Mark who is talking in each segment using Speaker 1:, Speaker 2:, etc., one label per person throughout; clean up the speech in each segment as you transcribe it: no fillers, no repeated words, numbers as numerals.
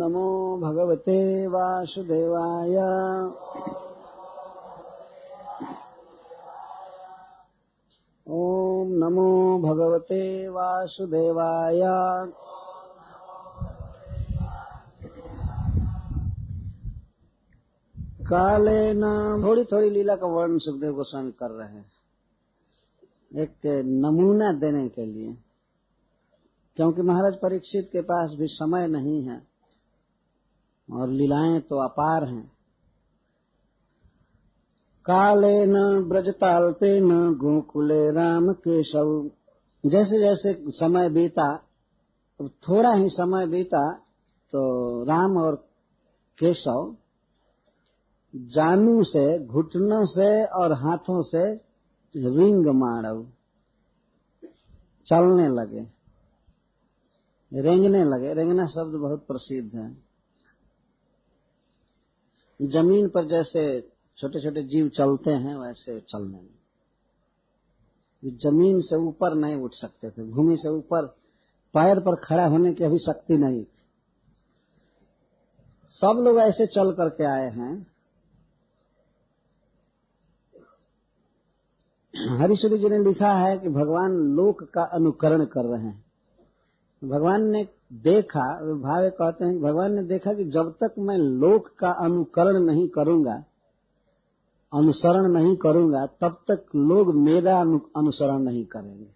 Speaker 1: नमो भगवते वासुदेवाय। ओम नमो भगवते वासुदेवाय। कालेन थोड़ी थोड़ी लीला का वर्णन सुखदेव गोस्वामी कर रहे हैं, एक नमूना देने के लिए, क्योंकि महाराज परीक्षित के पास भी समय नहीं है और लीलाएं तो अपार हैं। कालेन ब्रजताल्पेन गोकुले राम केशव। जैसे जैसे समय बीता, थोड़ा ही समय बीता तो राम और केशव जानू से, घुटनों से और हाथों से रिंग मारव, चलने लगे, रेंगने लगे। रेंगना शब्द बहुत प्रसिद्ध है। जमीन पर जैसे छोटे छोटे जीव चलते हैं वैसे चलने लगे। जमीन से ऊपर नहीं उठ सकते थे, भूमि से ऊपर पैर पर खड़ा होने की अभी शक्ति नहीं थी। सब लोग ऐसे चल करके आए हैं। हरिश्वरी जी ने लिखा है कि भगवान लोक का अनुकरण कर रहे हैं। भगवान ने देखा, भावे कहते हैं, भगवान ने देखा कि जब तक मैं लोक का अनुकरण नहीं करूंगा, अनुसरण नहीं करूंगा, तब तक लोग मेरा अनुसरण नहीं करेंगे।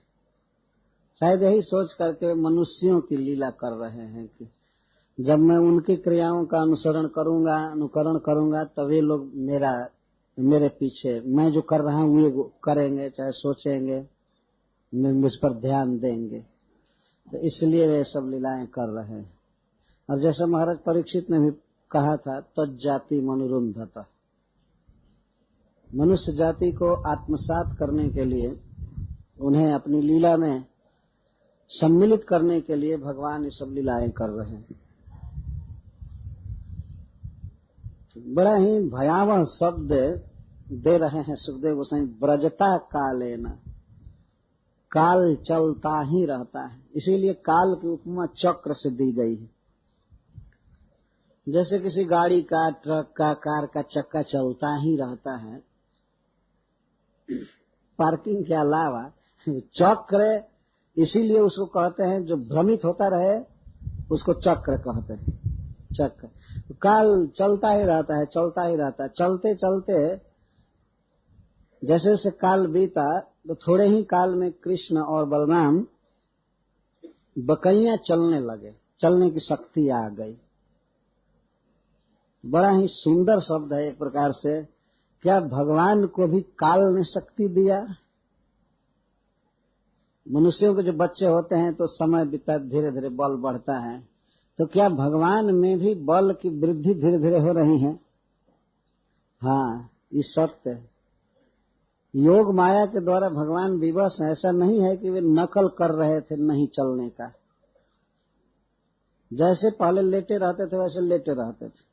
Speaker 1: शायद यही सोच करके मनुष्यों की लीला कर रहे हैं कि जब मैं उनकी क्रियाओं का अनुसरण करूंगा, अनुकरण करूंगा, तभी लोग मेरे पीछे, मैं जो कर रहा हूं वो करेंगे, चाहे सोचेंगे, मुझ पर ध्यान देंगे। तो इसलिए वे सब लीलाएं कर रहे हैं। और जैसा महाराज परीक्षित ने भी कहा था, तज्जाति मनुरुंधत, मनुष्य जाति को आत्मसात करने के लिए, उन्हें अपनी लीला में सम्मिलित करने के लिए भगवान ये सब लीलाएं कर रहे हैं। बड़ा ही भयावह शब्द दे रहे हैं सुखदेव गोस्वामी, ब्रजता कालेन। काल चलता ही रहता है, इसीलिए काल की उपमा चक्र से दी गई है। जैसे किसी गाड़ी का, ट्रक का, कार का चक्का चलता ही रहता है, पार्किंग के अलावा चक्र, इसीलिए उसको कहते हैं जो भ्रमित होता रहे उसको चक्र कहते हैं। चक्र तो काल चलता ही रहता है, चलता ही रहता है। चलते चलते जैसे जैसे काल बीता तो थोड़े ही काल में कृष्ण और बलराम बकैया चलने लगे, चलने की शक्ति आ गई। बड़ा ही सुंदर शब्द है एक प्रकार से। क्या भगवान को भी काल ने शक्ति दिया? मनुष्यों के जो बच्चे होते हैं तो समय बीता, धीरे धीरे बल बढ़ता है, तो क्या भगवान में भी बल की वृद्धि धीरे धीरे हो रही है? हाँ, ये सत्य है। योग माया के द्वारा भगवान विवश है। ऐसा नहीं है कि वे नकल कर रहे थे नहीं चलने का। जैसे पहले लेटे रहते थे वैसे लेटे रहते थे।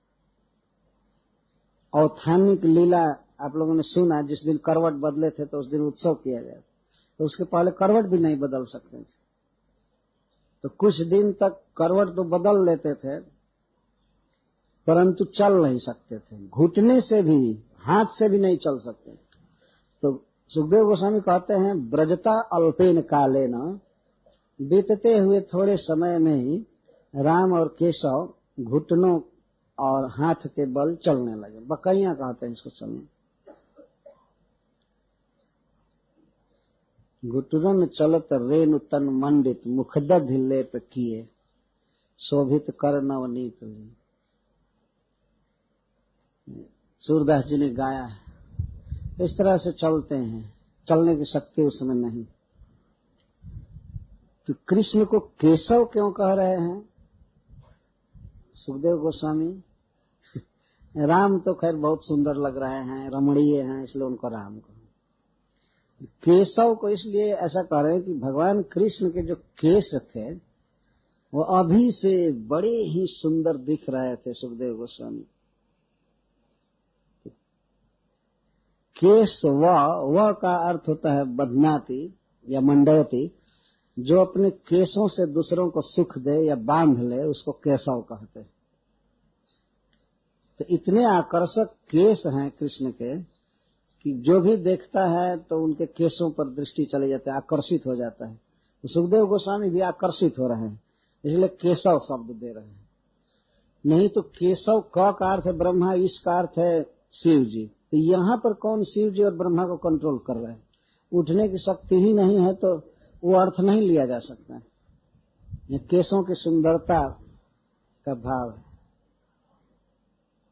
Speaker 1: औत्थानिक लीला आप लोगों ने सुना, जिस दिन करवट बदले थे तो उस दिन उत्सव किया गया, तो उसके पहले करवट भी नहीं बदल सकते थे। तो कुछ दिन तक करवट तो बदल लेते थे, परंतु चल नहीं सकते थे। घुटने से भी, हाथ से भी नहीं चल सकते। तो सुखदेव गोस्वामी कहते हैं, ब्रजता अल्पेन कालेन, बीतते हुए थोड़े समय में ही राम और केशव घुटनों और हाथ के बल चलने लगे। बकैया कहते हैं इसको चलने। घुटनों चलत रेणु तन मंडित, मुखदध लेप किए, शोभित कर नवनीत। सूरदास जी ने गाया है। इस तरह से चलते हैं, चलने की शक्ति उसमें नहीं। तो कृष्ण को केशव क्यों कह रहे हैं सुखदेव गोस्वामी? राम तो खैर बहुत सुंदर लग रहे हैं, रमणीय हैं, इसलिए उनको राम कहो। केशव को इसलिए ऐसा कह रहे हैं कि भगवान कृष्ण के जो केश थे वो अभी से बड़े ही सुंदर दिख रहे थे सुखदेव गोस्वामी। केश व का अर्थ होता है बध्नाति या मंडयति, जो अपने केशों से दूसरों को सुख दे या बांध ले उसको केशव कहते हैं। तो इतने आकर्षक केस हैं कृष्ण के कि जो भी देखता है तो उनके केसों पर दृष्टि चले जाते है, आकर्षित हो जाता है। तो सुखदेव गोस्वामी भी आकर्षित हो रहे हैं, इसलिए केशव शब्द दे रहे हैं। नहीं तो केशव क का अर्थ है ब्रह्मा, इस का अर्थ है शिव जी। तो यहाँ पर कौन शिव जी और ब्रह्मा को कंट्रोल कर रहा है? उठने की शक्ति ही नहीं है तो वो अर्थ नहीं लिया जा सकता है। ये केशों की सुंदरता का भाव है।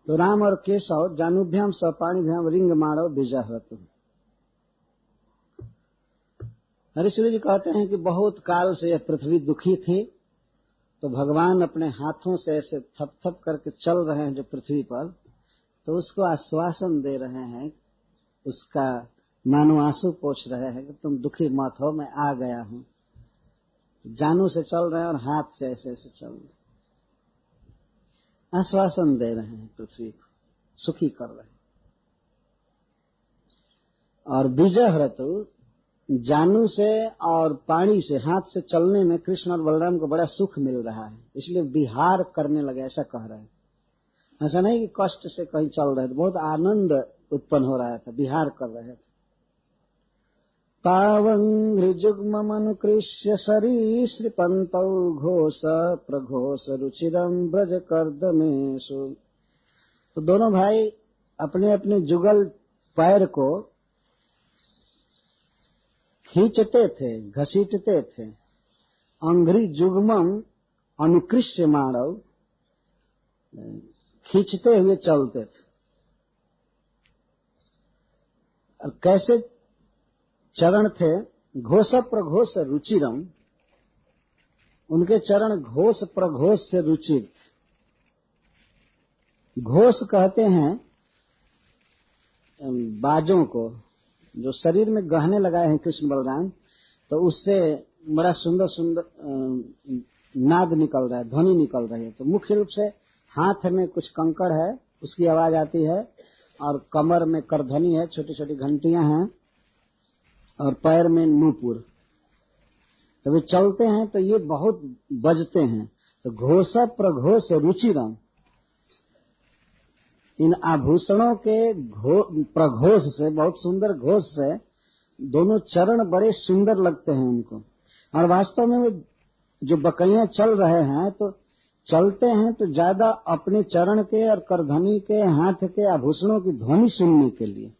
Speaker 1: तो राम और केशव जानुभ्याम सपाणीभ्याम रिंग माणव बीजाहृत। हरिश्वरी जी कहते हैं कि बहुत काल से यह पृथ्वी दुखी थी, तो भगवान अपने हाथों से ऐसे थप थप करके चल रहे हैं जो पृथ्वी पर, तो उसको आश्वासन दे रहे हैं, उसका मानो आंसू पोंछ रहे हैं कि तुम दुखी मत हो, मैं आ गया हूं। तो जानू से चल रहे हैं और हाथ से ऐसे ऐसे चल रहे हैं, आश्वासन दे रहे हैं, पृथ्वी को सुखी कर रहे हैं। और बीजहृतु जानू से और पानी से, हाथ से चलने में कृष्ण और बलराम को बड़ा सुख मिल रहा है, इसलिए विहार करने लगे, ऐसा कह रहे हैं। ऐसा नहीं कि कष्ट से कहीं चल रहे थे, बहुत आनंद उत्पन्न हो रहा था, विहार कर रहे थे। तावंघ्रिजुग्ममनुकृष्य सरीसृपन्तौ घोष प्रघोष रुचिरं ब्रज कर्दमेषु। तो दोनों भाई अपने अपने जुगल पैर को खींचते थे, घसीटते थे। अंघ्रि जुग्मम अनुकृष्य माणव, खींचते हुए चलते थे। और कैसे चरण थे? घोष प्रघोष रुचिरम, उनके चरण घोष प्रघोष से रुचिर थे। घोष कहते हैं बाजों को, जो शरीर में गहने लगाए हैं कृष्ण बलराम, तो उससे बड़ा सुंदर सुंदर नाद निकल रहा है, ध्वनि निकल रही है। तो मुख्य रूप से हाथ में कुछ कंकड़ है, उसकी आवाज आती है, और कमर में करधनी है, छोटी छोटी घंटियां हैं, और पैर में नूपुर। तो वे चलते हैं तो ये बहुत बजते हैं। तो घोष प्रघोष रुचिरम, इन आभूषणों के प्रघोष से, बहुत सुंदर घोष से दोनों चरण बड़े सुंदर लगते हैं उनको। और वास्तव में वो जो बकैया चल रहे हैं, तो चलते हैं तो ज्यादा अपने चरण के और करधनी के, हाथ के आभूषणों की ध्वनि सुनने के लिए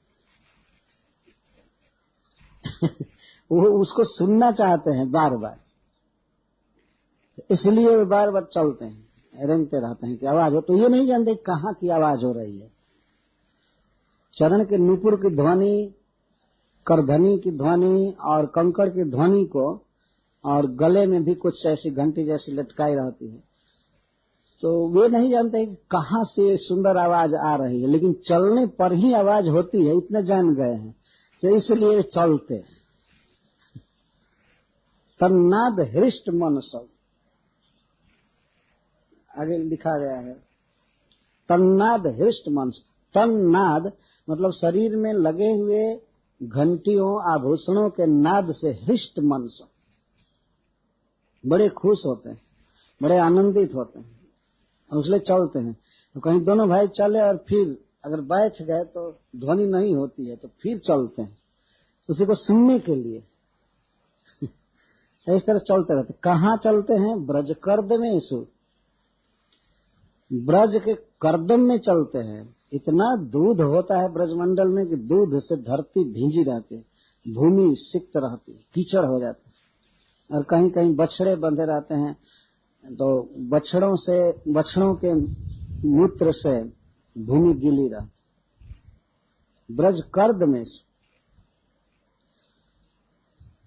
Speaker 1: वो उसको सुनना चाहते हैं बार बार, इसलिए वे बार बार चलते हैं, रेंगते रहते हैं कि आवाज हो। तो ये नहीं जानते कहाँ की आवाज हो रही है। चरण के नूपुर की ध्वनि, करधनी की ध्वनि और कंकड़ की ध्वनि को, और गले में भी कुछ ऐसी घंटी जैसी लटकाई रहती है, तो वे नहीं जानते कि कहाँ से सुंदर आवाज आ रही है, लेकिन चलने पर ही आवाज होती है, इतना जान गए हैं, तो इसलिए चलते हैं। तन्नाद हृष्ट मन सब, आगे लिखा गया है, तन्नाद हृष्ट मन। तन्नाद मतलब शरीर में लगे हुए घंटियों आभूषणों के नाद से हृष्ट मन सब, बड़े खुश होते हैं, बड़े आनंदित होते हैं, और इसलिए चलते हैं। तो कहीं दोनों भाई चले और फिर अगर बैठ गए तो ध्वनि नहीं होती है, तो फिर चलते हैं उसी को सुनने के लिए। इस तरह चलते रहते। कहाँ चलते हैं? ब्रज कर्दमेषु, ब्रज के कर्दम में चलते हैं। इतना दूध होता है ब्रजमंडल में कि दूध से धरती भींजी रहती है, भूमि सिक्त रहती है, कीचड़ हो जाती है। और कहीं कहीं बछड़े बंधे रहते हैं, तो बछड़ों के मूत्र से भूमि गीली रहती। ब्रज कर्द में,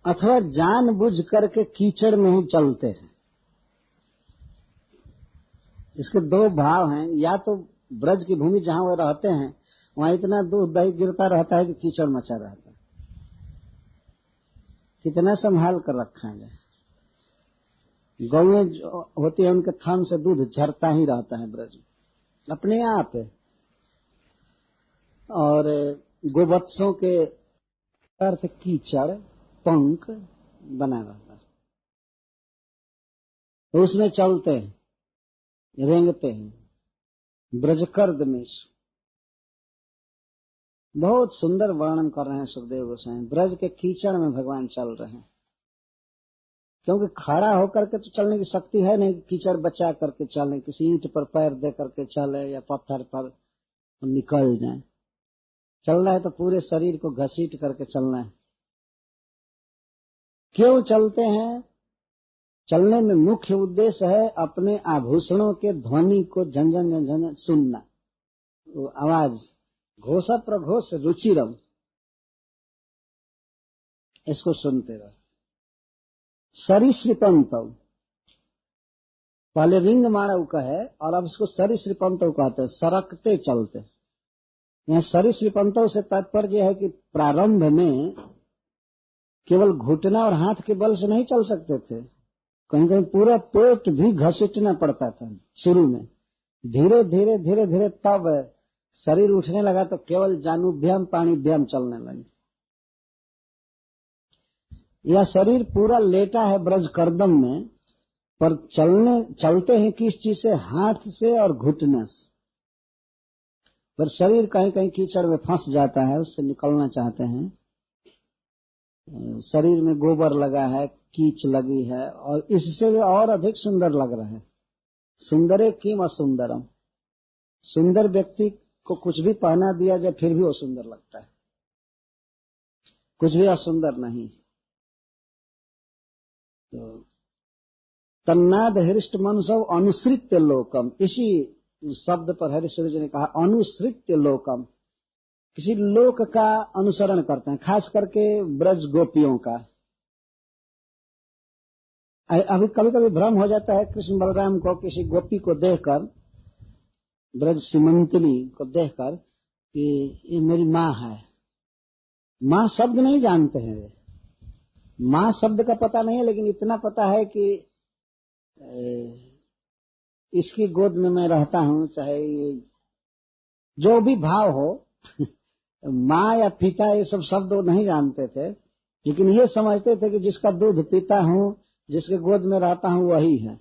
Speaker 1: अथवा जानबूझ करके कीचड़ में ही चलते हैं। इसके दो भाव हैं, या तो ब्रज की भूमि जहां वो रहते हैं वहां इतना दूध दही गिरता रहता है कि कीचड़ मचा रहता है, कितना संभाल कर रखा है। गौएं जो होती है उनके थन से दूध झरता ही रहता है ब्रज में अपने आप है। और गोवत्सों के अर्थ कीचड़ पंख बना रहता है, तो उसमें चलते हैं, रेंगते हैं। ब्रजकर्दमेश बहुत सुंदर वर्णन कर रहे हैं सुखदेव गोस्वामी। ब्रज के कीचड़ में भगवान चल रहे हैं, क्योंकि खड़ा होकर के तो चलने की शक्ति है नहीं, कीचड़ बचा करके चले, किसी ईंट पर पैर दे करके चले या पत्थर पर निकल जाए। चलना है तो पूरे शरीर को घसीट करके चलना है। क्यों चलते हैं? चलने में मुख्य उद्देश्य है अपने आभूषणों के ध्वनि को झंझन झंझन सुनना, वो आवाज घोष प्रघोष रुचिरम, इसको सुनते रहो। सरीसृपंतव, पहले रिंग माणव का है और अब इसको सरीसृपंतव कहते हैं, सरकते चलते। यहाँ सरीसृपंतव से तात्पर्य है कि प्रारंभ में केवल घुटना और हाथ के बल से नहीं चल सकते थे, कहीं कहीं पूरा पेट भी घसीटना पड़ता था शुरू में। धीरे धीरे धीरे धीरे तब शरीर उठने लगा तो केवल जानुभ्याम पाणिभ्याम चलने लगे। यह शरीर पूरा लेटा है ब्रज करदम में, पर चलते हैं किस चीज से? हाथ से और घुटने से। पर शरीर कहीं कहीं कीचड़ में फंस जाता है, उससे निकलना चाहते हैं। शरीर में गोबर लगा है, कीच लगी है, और इससे भी और अधिक सुंदर लग रहा है। सुंदरे किम असुंदरम, सुंदर व्यक्ति को कुछ भी पहना दिया जाए फिर भी वो सुंदर लगता है, कुछ भी असुंदर नहीं। तो तन्नाद हृष्ट मनुष्य अनुसृत्य लोकम, इसी शब्द पर हरिश्वर जी ने कहा अनुसृत्य लोकम, किसी लोक का अनुसरण करते हैं, खास करके ब्रज गोपियों का। अभी कभी कभी भ्रम हो जाता है कृष्ण बलराम को किसी गोपी को देखकर, ब्रज सीमंतनी को देखकर कि ये मेरी माँ है। माँ शब्द नहीं जानते हैं वे, माँ शब्द का पता नहीं है, लेकिन इतना पता है कि इसकी गोद में मैं रहता हूँ, चाहे जो भी भाव हो। माँ या पिता ये सब शब्द वो नहीं जानते थे, लेकिन ये समझते थे कि जिसका दूध पीता हूँ, जिसके गोद में रहता हूँ वही है।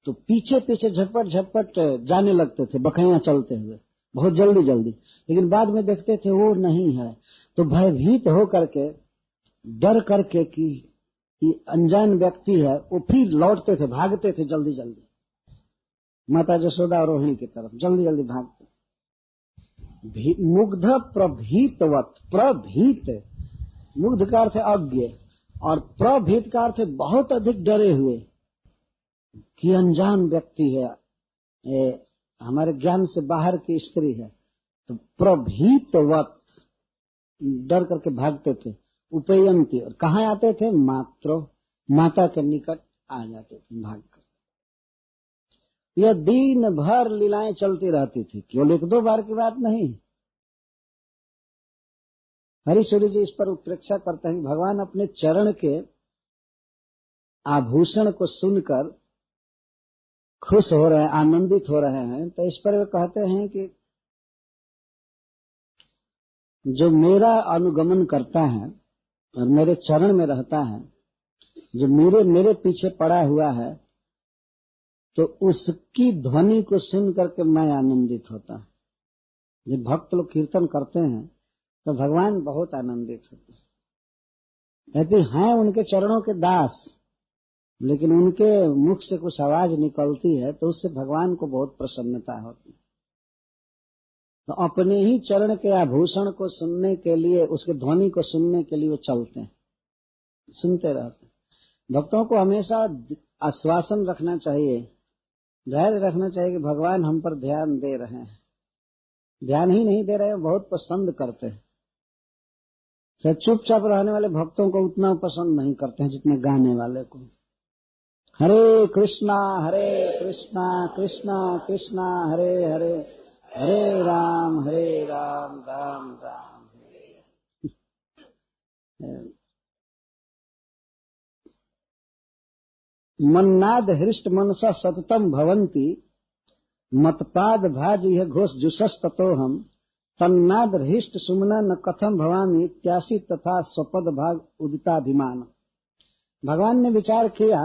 Speaker 1: तो पीछे पीछे झटपट झटपट जाने लगते थे बकैया चलते हुए, बहुत जल्दी जल्दी। लेकिन बाद में देखते थे वो नहीं है, तो भयभीत हो करके, डर करके कि ये अनजान व्यक्ति है, वो फिर लौटते थे, भागते थे जल्दी जल्दी, माता यशोदा और रोहिणी की तरफ जल्दी जल्दी भागते। मुग्ध प्रभीतवत, प्रभीत मुग्ध का अर्थ अज्ञ और प्रभीत का अर्थ बहुत अधिक डरे हुए कि अनजान व्यक्ति है, हमारे ज्ञान से बाहर की स्त्री है। तो प्रभीतवत डर करके भागते थे। उपयंती, और कहाँ आते थे? माता के निकट आ जाते थे भागकर। यह दिन भर लीलाएं चलती रहती थी, केवल एक दो बार की बात नहीं। हरिश्वरी जी इस पर उत्प्रेक्षा करते हैं, भगवान अपने चरण के आभूषण को सुनकर खुश हो रहे हैं, आनंदित हो रहे हैं। तो इस पर वे कहते हैं कि जो मेरा अनुगमन करता है और मेरे चरण में रहता है, जो मेरे पीछे पड़ा हुआ है, तो उसकी ध्वनि को सुन करके मैं आनंदित होता हूं। जब भक्त लोग कीर्तन करते हैं तो भगवान बहुत आनंदित होते हैं। कहते हैं उनके चरणों के दास, लेकिन उनके मुख से कुछ आवाज निकलती है तो उससे भगवान को बहुत प्रसन्नता होती है। तो अपने ही चरण के आभूषण को सुनने के लिए, उसके ध्वनि को सुनने के लिए वो चलते हैं, सुनते रहते हैं। भक्तों को हमेशा आश्वासन रखना चाहिए, धैर्य रखना चाहिए कि भगवान हम पर ध्यान दे रहे हैं। ध्यान ही नहीं दे रहे हैं, बहुत पसंद करते हैं। चुपचाप रहने वाले भक्तों को उतना पसंद नहीं करते हैं जितने गाने वाले को। हरे कृष्णा कृष्णा कृष्णा हरे हरे, हरे राम राम राम हरे। मन्नाद हृष्ट मनसा सततम भवंती, मतपाद भाज यह घोष जुषस ततो हम, तन्नाद हृष्ट सुमना न कथम भवामी, त्यासी तथा स्वपद भाग उदिताभिमान। भगवान ने विचार किया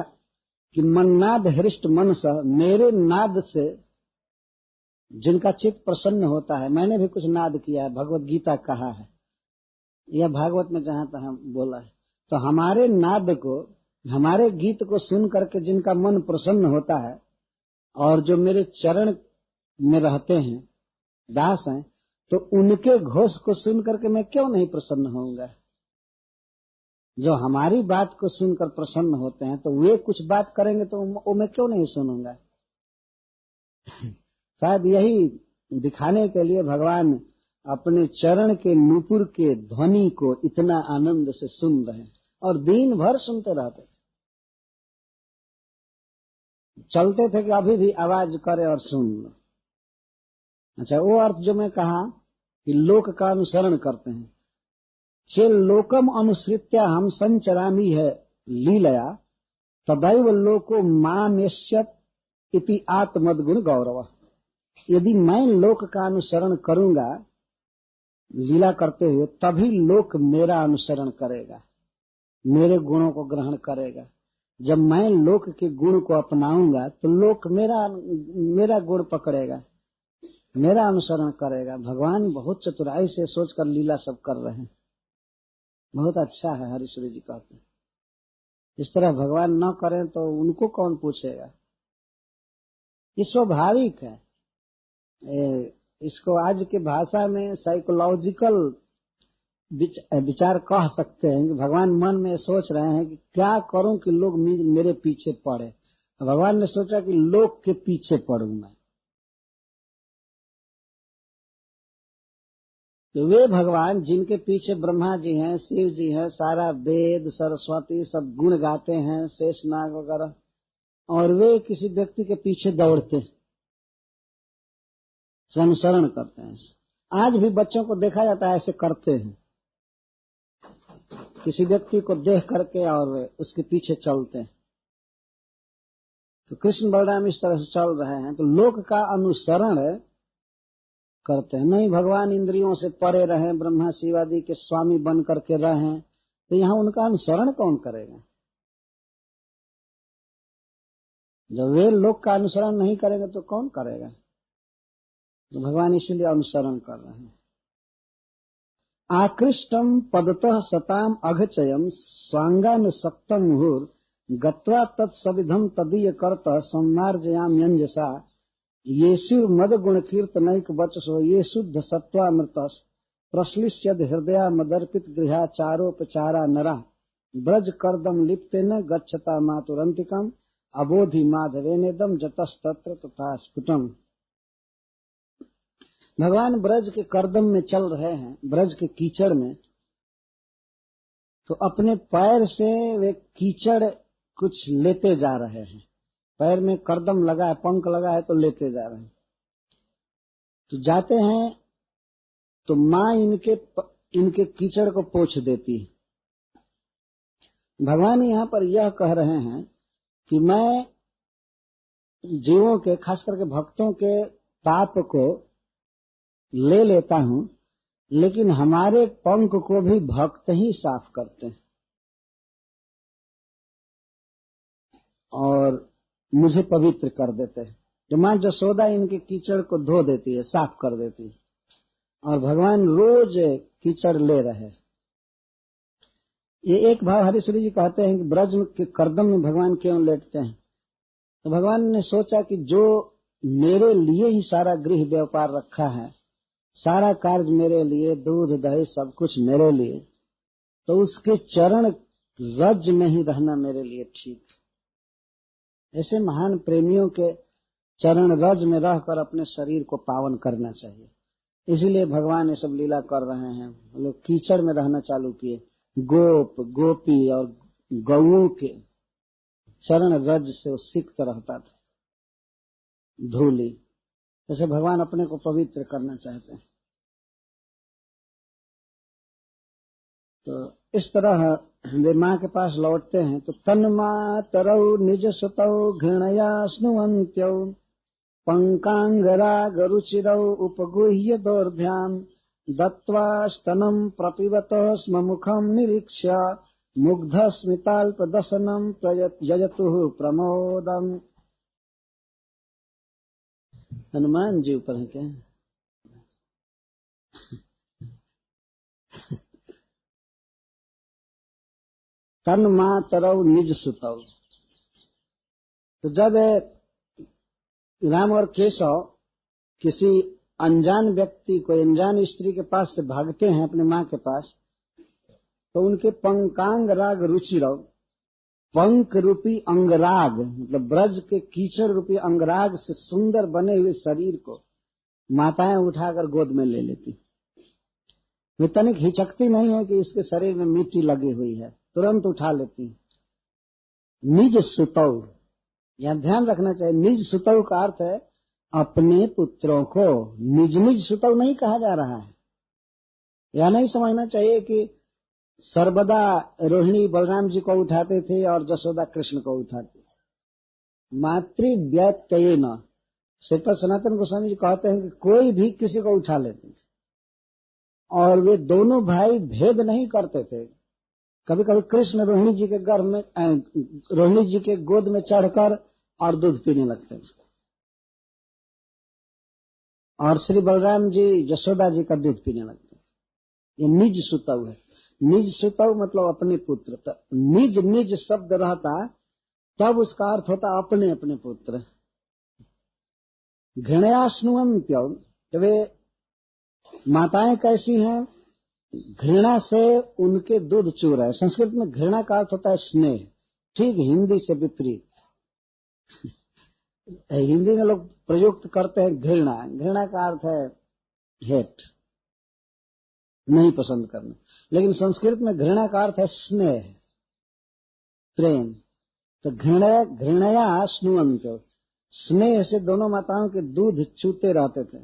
Speaker 1: कि मन्नाद हृष्ट मनसा, मेरे नाद से जिनका चित्त प्रसन्न होता है। मैंने भी कुछ नाद किया है, भगवत गीता कहा है या भागवत में जहां तहां बोला है। तो हमारे नाद को, हमारे गीत को सुन करके जिनका मन प्रसन्न होता है और जो मेरे चरण में रहते हैं, दास हैं, तो उनके घोष को सुन करके मैं क्यों नहीं प्रसन्न होऊंगा। जो हमारी बात को सुनकर प्रसन्न होते हैं तो वे कुछ बात करेंगे तो वो मैं क्यों नहीं सुनूंगा। शायद यही दिखाने के लिए भगवान अपने चरण के नूपुर के ध्वनि को इतना आनंद से सुन रहे हैं और दिन भर सुनते रहते थे। चलते थे कि अभी भी आवाज करे और सुन लो। अच्छा, वो अर्थ जो मैं कहा कि लोक का अनुसरण करते हैं। चेल लोकम अनुसृत्या हम संचरामी है लीलया तदैव लोको मामेष्यत इति आत्मद्गुण गौरव। यदि मैं लोक का अनुसरण करूंगा लीला करते हुए, तभी लोक मेरा अनुसरण करेगा, मेरे गुणों को ग्रहण करेगा। जब मैं लोक के गुण को अपनाऊंगा तो लोक मेरा गुण पकड़ेगा, मेरा अनुसरण करेगा। भगवान बहुत चतुराई से सोचकर लीला सब कर रहे हैं। बहुत अच्छा है, हरीश्वरी जी कहते हैं। इस तरह भगवान न करें तो उनको कौन पूछेगा। ये स्वाभाविक है। इसको आज की भाषा में साइकोलॉजिकल विचार कह सकते हैं कि भगवान मन में सोच रहे हैं कि क्या करूं कि लोग मेरे पीछे पड़े। भगवान ने सोचा कि लोग के पीछे पड़ूं मैं। तो वे भगवान जिनके पीछे ब्रह्मा जी हैं, शिव जी हैं, सारा वेद सरस्वती सब गुण गाते हैं, शेषनाग वगैरह, और वे किसी व्यक्ति के पीछे दौड़ते हैं, अनुसरण करते हैं। आज भी बच्चों को देखा जाता है ऐसे करते हैं, किसी व्यक्ति को देख करके और वे उसके पीछे चलते हैं। तो कृष्ण बलराम इस तरह से चल रहे हैं, तो लोक का अनुसरण करते हैं। नहीं भगवान इंद्रियों से परे रहे, ब्रह्मा शिव आदि के स्वामी बन करके रहे, तो यहाँ उनका अनुसरण कौन करेगा। जब वे लोक का अनुसरण नहीं करेंगे तो कौन करेगा। तो भगवान इसीलिए अनुसरण कर रहे हैं। आकृष्टम पदतः सताम अघचयम स्वांगानुसक्तम मुहुर गत्वा तत्सविधम तदीय कर्तः सम्मार्जयाम्यंजसा येषु मद गुण कीर्तनैक वचसो ये शुद्ध सत्वामृतस प्रश्लिष्यद हृदया मदर्पित गृहाचारोपचारा नरा ब्रज कर्दम लिप्तेन गच्छता मातुरंतिकम अबोधि माधवेनेदम जतस्तत्र तथा स्फुटम। भगवान ब्रज के कर्दम में चल रहे हैं, ब्रज के कीचड़ में, तो अपने पैर से वे कीचड़ कुछ लेते जा रहे हैं। पैर में कर्दम लगा है, पंख लगा है, तो लेते जा रहे हैं। तो जाते हैं तो माँ इनके कीचड़ को पोंछ देती है। भगवान यहाँ पर यह कह रहे हैं कि मैं जीवों के, खास करके भक्तों के पाप को ले लेता हूं, लेकिन हमारे पंख को भी भक्त ही साफ करते हैं और मुझे पवित्र कर देते हैं। जो मां जसोदा इनके कीचड़ को धो देती है, साफ कर देती है, और भगवान रोज कीचड़ ले रहे। ये एक भाव हरीश्वरी जी कहते हैं कि ब्रज के कर्दम में भगवान क्यों लेटते हैं। तो भगवान ने सोचा कि जो मेरे लिए ही सारा गृह व्यापार रखा है, सारा कार्य मेरे लिए, दूध दही सब कुछ मेरे लिए, तो उसके चरण रज में ही रहना मेरे लिए ठीक है। ऐसे महान प्रेमियों के चरण रज में रहकर अपने शरीर को पावन करना चाहिए। इसीलिए भगवान ये सब लीला कर रहे हैं। लोग कीचड़ में रहना चालू किए। गोप गोपी और गौओं के चरण रज से वो सिक्त रहता था, धूली। जैसे भगवान अपने को पवित्र करना चाहते हैं। तो इस तरह वे माँ के पास लौटते हैं तो तन्मातरौ निज सुतौ घृणया स्नुवन्त्यौ पंकांगरागरुचिरौ उपगुह्य दौर्भ्याम दत्त्वा स्तनं प्रपिबतः स्म मुखं निरीक्ष्य मुग्ध स्मिताल्पदशनं यजतुः प्रमोदम्। हनुमान जी ऊपर है क्या? तन मातरौ निज सुतौ। तो जब राम और केशव किसी अनजान व्यक्ति को, अनजान स्त्री के पास से भागते हैं अपने माँ के पास, तो उनके पंकांग राग रुचिरव, पंक रूपी अंगराग मतलब ब्रज के कीचड़ रूपी अंगराग से सुंदर बने हुए शरीर को माताएं उठाकर गोद में ले लेती। वे तनिक हिचकती नहीं है कि इसके शरीर में मिट्टी लगी हुई है, तुरंत उठा लेती। निज सुतौ, यहां ध्यान रखना चाहिए, निज सुतौ का अर्थ है अपने पुत्रों को। निज निज सुतौ नहीं कहा जा रहा है। यह नहीं समझना चाहिए कि सर्वदा रोहिणी बलराम जी को उठाते थे और जसोदा कृष्ण को उठाते थे। मातृव्यत्ययेन, श्रीपद सनातन गोस्वामी जी कहते हैं कि कोई भी किसी को उठा लेते थे और वे दोनों भाई भेद नहीं करते थे। कभी कभी कृष्ण रोहिणी जी के गर्भ में, रोहिणी जी के गोद में चढ़कर और दूध पीने लगते थे, और श्री बलराम जी यशोदा जी का दूध पीने लगते थे। ये निज सुतौ है। निज सुतौ मतलब अपने पुत्र। तो निज निज शब्द रहता तब उसका अर्थ होता अपने अपने पुत्र। घृणयाश्नुवन्त्यो, वे माताएं कैसी हैं? घृणा से उनके दूध चू रहे। संस्कृत में घृणा का अर्थ होता है स्नेह, ठीक हिंदी से विपरीत। हिंदी में लोग प्रयुक्त करते हैं घृणा, घृणा का अर्थ है हेट, नहीं पसंद करना, लेकिन संस्कृत में घृणा का अर्थ है स्नेह, प्रेम। तो घृणया स्नुवन्त, स्नेह से दोनों माताओं के दूध चूते रहते थे।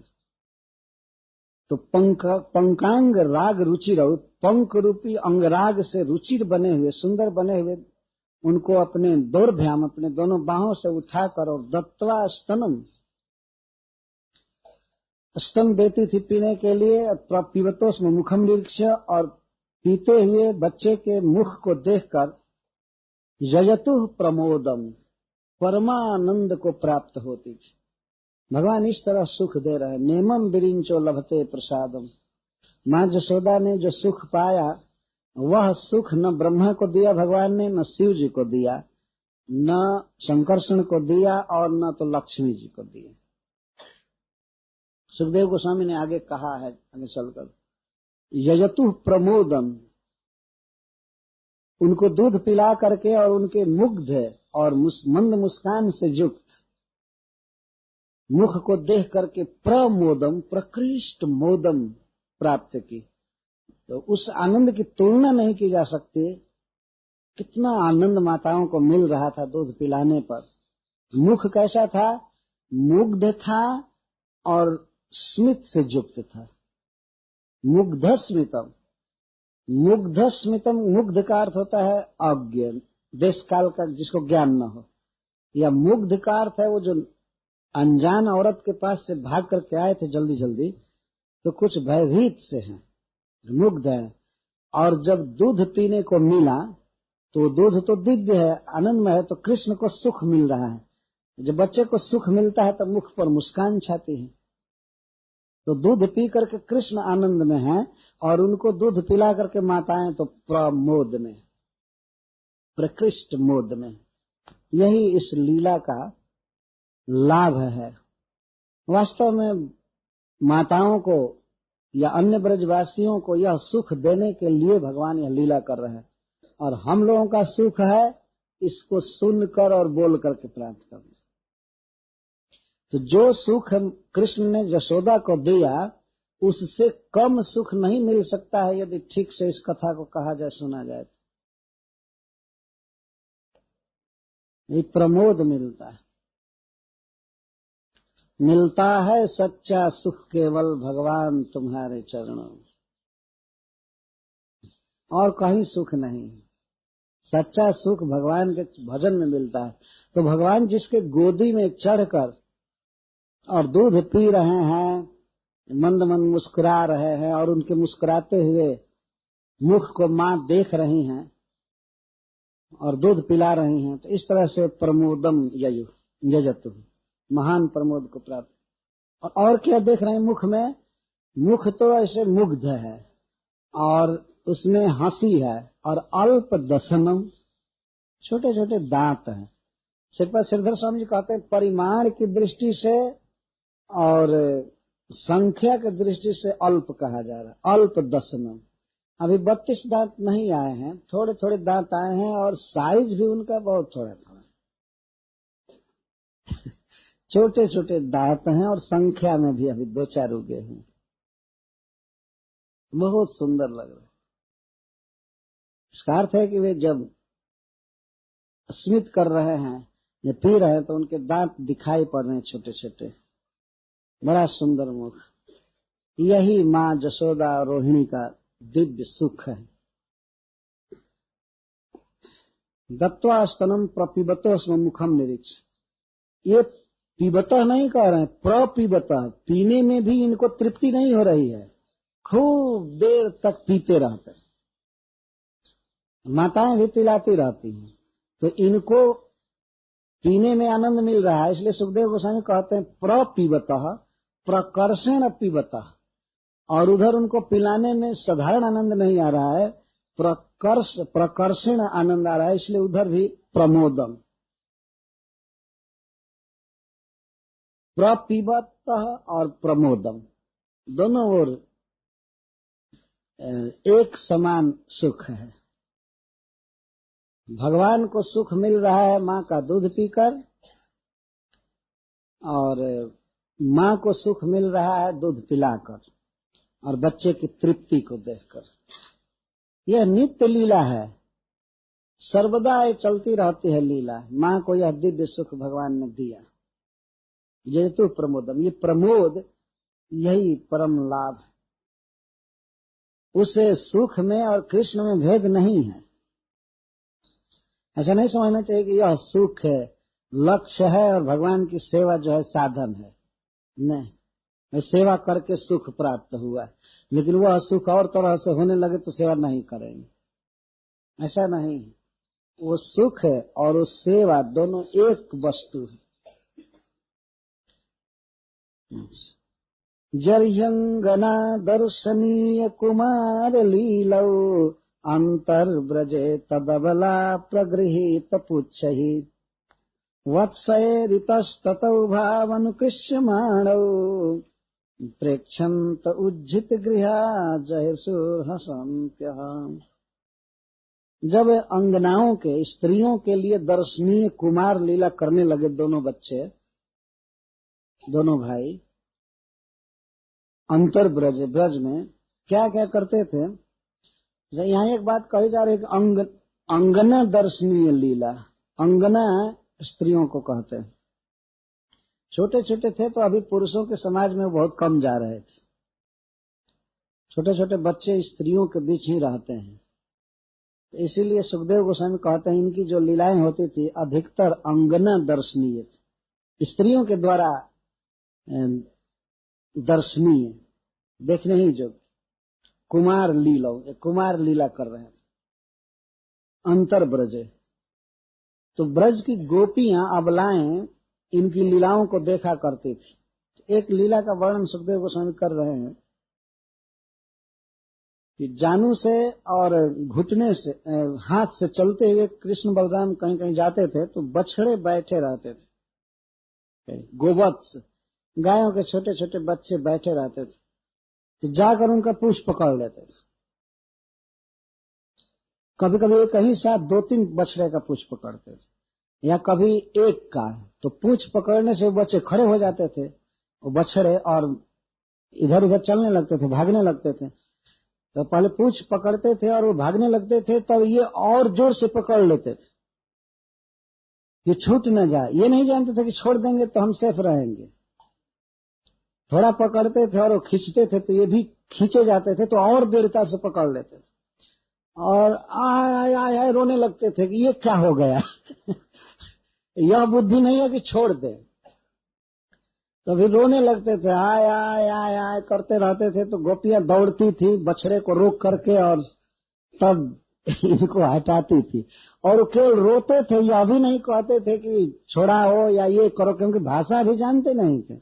Speaker 1: तो पंकांग राग रुचिरौ, पंक रूपी अंगराग से रुचिर बने हुए, सुंदर बने हुए उनको अपने दोर्भ्याम, अपने दोनों बाहों से उठाकर और दत्वा स्तनम, स्तन देती थी पीने के लिए। पीबतोस्म मुखम निरीक्ष, और पीते हुए बच्चे के मुख को देखकर यजतुः प्रमोदम, परमानंद को प्राप्त होती थी। भगवान इस तरह सुख दे रहे। नेमम विरिंचो लभते प्रसादम, माँ जसोदा ने जो सुख पाया वह सुख न ब्रह्मा को दिया भगवान ने, न शिव जी को दिया, न शंकरषण को दिया, और न तो लक्ष्मी जी को दिया। सुखदेव गोस्वामी ने आगे कहा है, आगे चलकर, यजतु प्रमोदम, उनको दूध पिला करके और उनके मुग्ध और मंद मुस्कान से युक्त मुख को देख करके प्रमोदम, प्रकृष्ट मोदम प्राप्त की। तो उस आनंद की तुलना नहीं की जा सकती। कितना आनंद माताओं को मिल रहा था दूध पिलाने पर। मुख कैसा था? मुग्ध था और स्मित से युक्त था। मुग्ध स्मितम, मुग्ध स्मितम, मुग्ध का अर्थ होता है अज्ञ, देश काल का जिसको ज्ञान न हो। या मुग्ध का अर्थ है वो जो अनजान औरत के पास से भाग करके आए थे जल्दी जल्दी, तो कुछ भयभीत से हैं, मुग्ध है। और जब दूध पीने को मिला तो दूध तो दिव्य है, आनंदमय है, तो कृष्ण को सुख मिल रहा है। जब बच्चे को सुख मिलता है तो मुख पर मुस्कान छाती है। तो दूध पी करके कृष्ण आनंद में है और उनको दूध पिला करके माताएं तो प्रमोद में, प्रकृष्ट मोद में। यही इस लीला का लाभ है। वास्तव में माताओं को या अन्य ब्रजवासियों को यह सुख देने के लिए भगवान यह लीला कर रहे हैं, और हम लोगों का सुख है इसको सुनकर और बोल करके प्राप्त करना। तो जो सुख कृष्ण ने यशोदा को दिया उससे कम सुख नहीं मिल सकता है यदि ठीक से इस कथा को कहा जाए, सुना जाए। ये प्रमोद मिलता है, मिलता है सच्चा सुख केवल भगवान तुम्हारे चरणों में, और कहीं सुख नहीं। सच्चा सुख भगवान के भजन में मिलता है। तो भगवान जिसके गोदी में चढ़कर और दूध पी रहे हैं, मंद मंद मुस्कुरा रहे हैं, और उनके मुस्कुराते हुए मुख को मां देख रही हैं और दूध पिला रही हैं, तो इस तरह से प्रमोदम यजतु, महान प्रमोद को प्राप्त। और क्या देख रहे हैं मुख में? मुख तो ऐसे मुग्ध है और उसमें हंसी है और अल्प दशनम, छोटे छोटे दांत हैं। श्रीपाद श्रीधर स्वामी जी कहते हैं परिमाण की दृष्टि से और संख्या की दृष्टि से अल्प कहा जा रहा है, अल्प दशनम। अभी 32 दांत नहीं आए हैं, थोड़े थोड़े दांत आए हैं और साइज भी उनका बहुत थोड़ा थोड़ा छोटे छोटे दांत हैं और संख्या में भी अभी 2-4 उगे हैं। बहुत सुंदर लग रहा है। इसका अर्थ है कि वे जब स्मित कर रहे हैं या पी रहे हैं तो उनके दांत दिखाई पड़ रहे हैं छोटे छोटे। बड़ा सुंदर मुख। यही माँ जशोदा और रोहिणी का दिव्य सुख है। दत्वा स्तनम प्रपिबतो स्म मुखम निरीक्ष। ये पीबता नहीं कह रहे हैं, प्रपीबता, पीने में भी इनको तृप्ति नहीं हो रही है, खूब देर तक पीते रहते हैं। माताएं भी पिलाती रहती हैं तो इनको पीने में आनंद मिल रहा है। इसलिए सुखदेव गोस्वामी कहते हैं प्रपीबतः प्रकर्षण पीबतः, और उधर उनको पिलाने में साधारण आनंद नहीं आ रहा है, प्रकर्षण आनंद आ रहा है, इसलिए उधर भी प्रमोदम। प्रपीबतः और प्रमोदम दोनों ओर एक समान सुख है। भगवान को सुख मिल रहा है माँ का दूध पीकर और माँ को सुख मिल रहा है दूध पिलाकर और बच्चे की तृप्ति को देखकर। यह नित्य लीला है, सर्वदा ये चलती रहती है लीला। माँ को यह दिव्य सुख भगवान ने दिया। जेतु प्रमोदम, ये प्रमोद यही परम लाभ है। उसे सुख में और कृष्ण में भेद नहीं है। ऐसा नहीं समझना चाहिए कि यह सुख है लक्ष्य है और भगवान की सेवा जो है साधन है। नहीं, सेवा करके सुख प्राप्त हुआ, लेकिन वह सुख और तरह से होने लगे तो सेवा नहीं करेंगे, ऐसा नहीं। वो सुख है और वो सेवा दोनों एक वस्तु है। जर्यंगना दर्शनीय कुमार लीलौ अंतर्ब्रजे तदबला प्रगृहीत पुच्छहि वत्सैरितस्ततौ भावनुकृष्यमाणौ प्रेक्षन्त उज्झित गृहा जयसुर्हसन्त्यः। जब अंगनाओं के स्त्रियों के लिए दर्शनीय कुमार लीला करने लगे दोनों बच्चे, दोनों भाई अंतर्ब्रज, ब्रज में क्या क्या करते थे। यहाँ एक बात कही जा रही है कि अंगना दर्शनीय लीला, अंगना स्त्रियों को कहते हैं। छोटे छोटे थे तो अभी पुरुषों के समाज में बहुत कम जा रहे थे। छोटे छोटे बच्चे स्त्रियों के बीच ही रहते हैं, तो इसीलिए सुखदेव गोस्वामी कहते हैं इनकी जो लीलाएं होती थी अधिकतर अंगना दर्शनीय थी, स्त्रियों के द्वारा दर्शनीय, देखने ही जो। कुमार लीला कर रहे थे अंतर ब्रजे। तो ब्रज की गोपियां अबलाएं इनकी लीलाओं को देखा करती थी। एक लीला का वर्णन सुखदेव गोस्वामी कर रहे हैं कि जानू से और घुटने से, हाथ से चलते हुए कृष्ण बलराम कहीं कहीं जाते थे तो बछड़े बैठे रहते थे, गोवत्स गायों के छोटे छोटे बच्चे बैठे रहते थे, तो जाकर उनका पूंछ पकड़ लेते थे। कभी कभी एक ही साथ 2-3 बछड़े का पूंछ पकड़ते थे या कभी एक का, तो पूंछ पकड़ने से वो बच्चे खड़े हो जाते थे, वो बछड़े, और इधर उधर चलने लगते थे, भागने लगते थे। तो पहले पूंछ पकड़ते थे और वो भागने लगते थे, तब ये और जोर से पकड़ लेते थे कि छूट न जाए। ये नहीं जानते थे कि छोड़ देंगे तो हम सेफ रहेंगे। थोड़ा पकड़ते थे और वो खींचते थे तो ये भी खींचे जाते थे, तो और दृढ़ता से पकड़ लेते थे और आय आय आय रोने लगते थे कि ये क्या हो गया यह बुद्धि नहीं है कि छोड़ दे। तो फिर रोने लगते थे, आय आय आय आय करते रहते थे। तो गोपियां दौड़ती थी बछड़े को रोक करके और तब इनको हटाती थी, और वो केवल रोते थे, यह भी नहीं कहते थे कि छोड़ा हो या ये करो, क्योंकि भाषा भी जानते नहीं थे।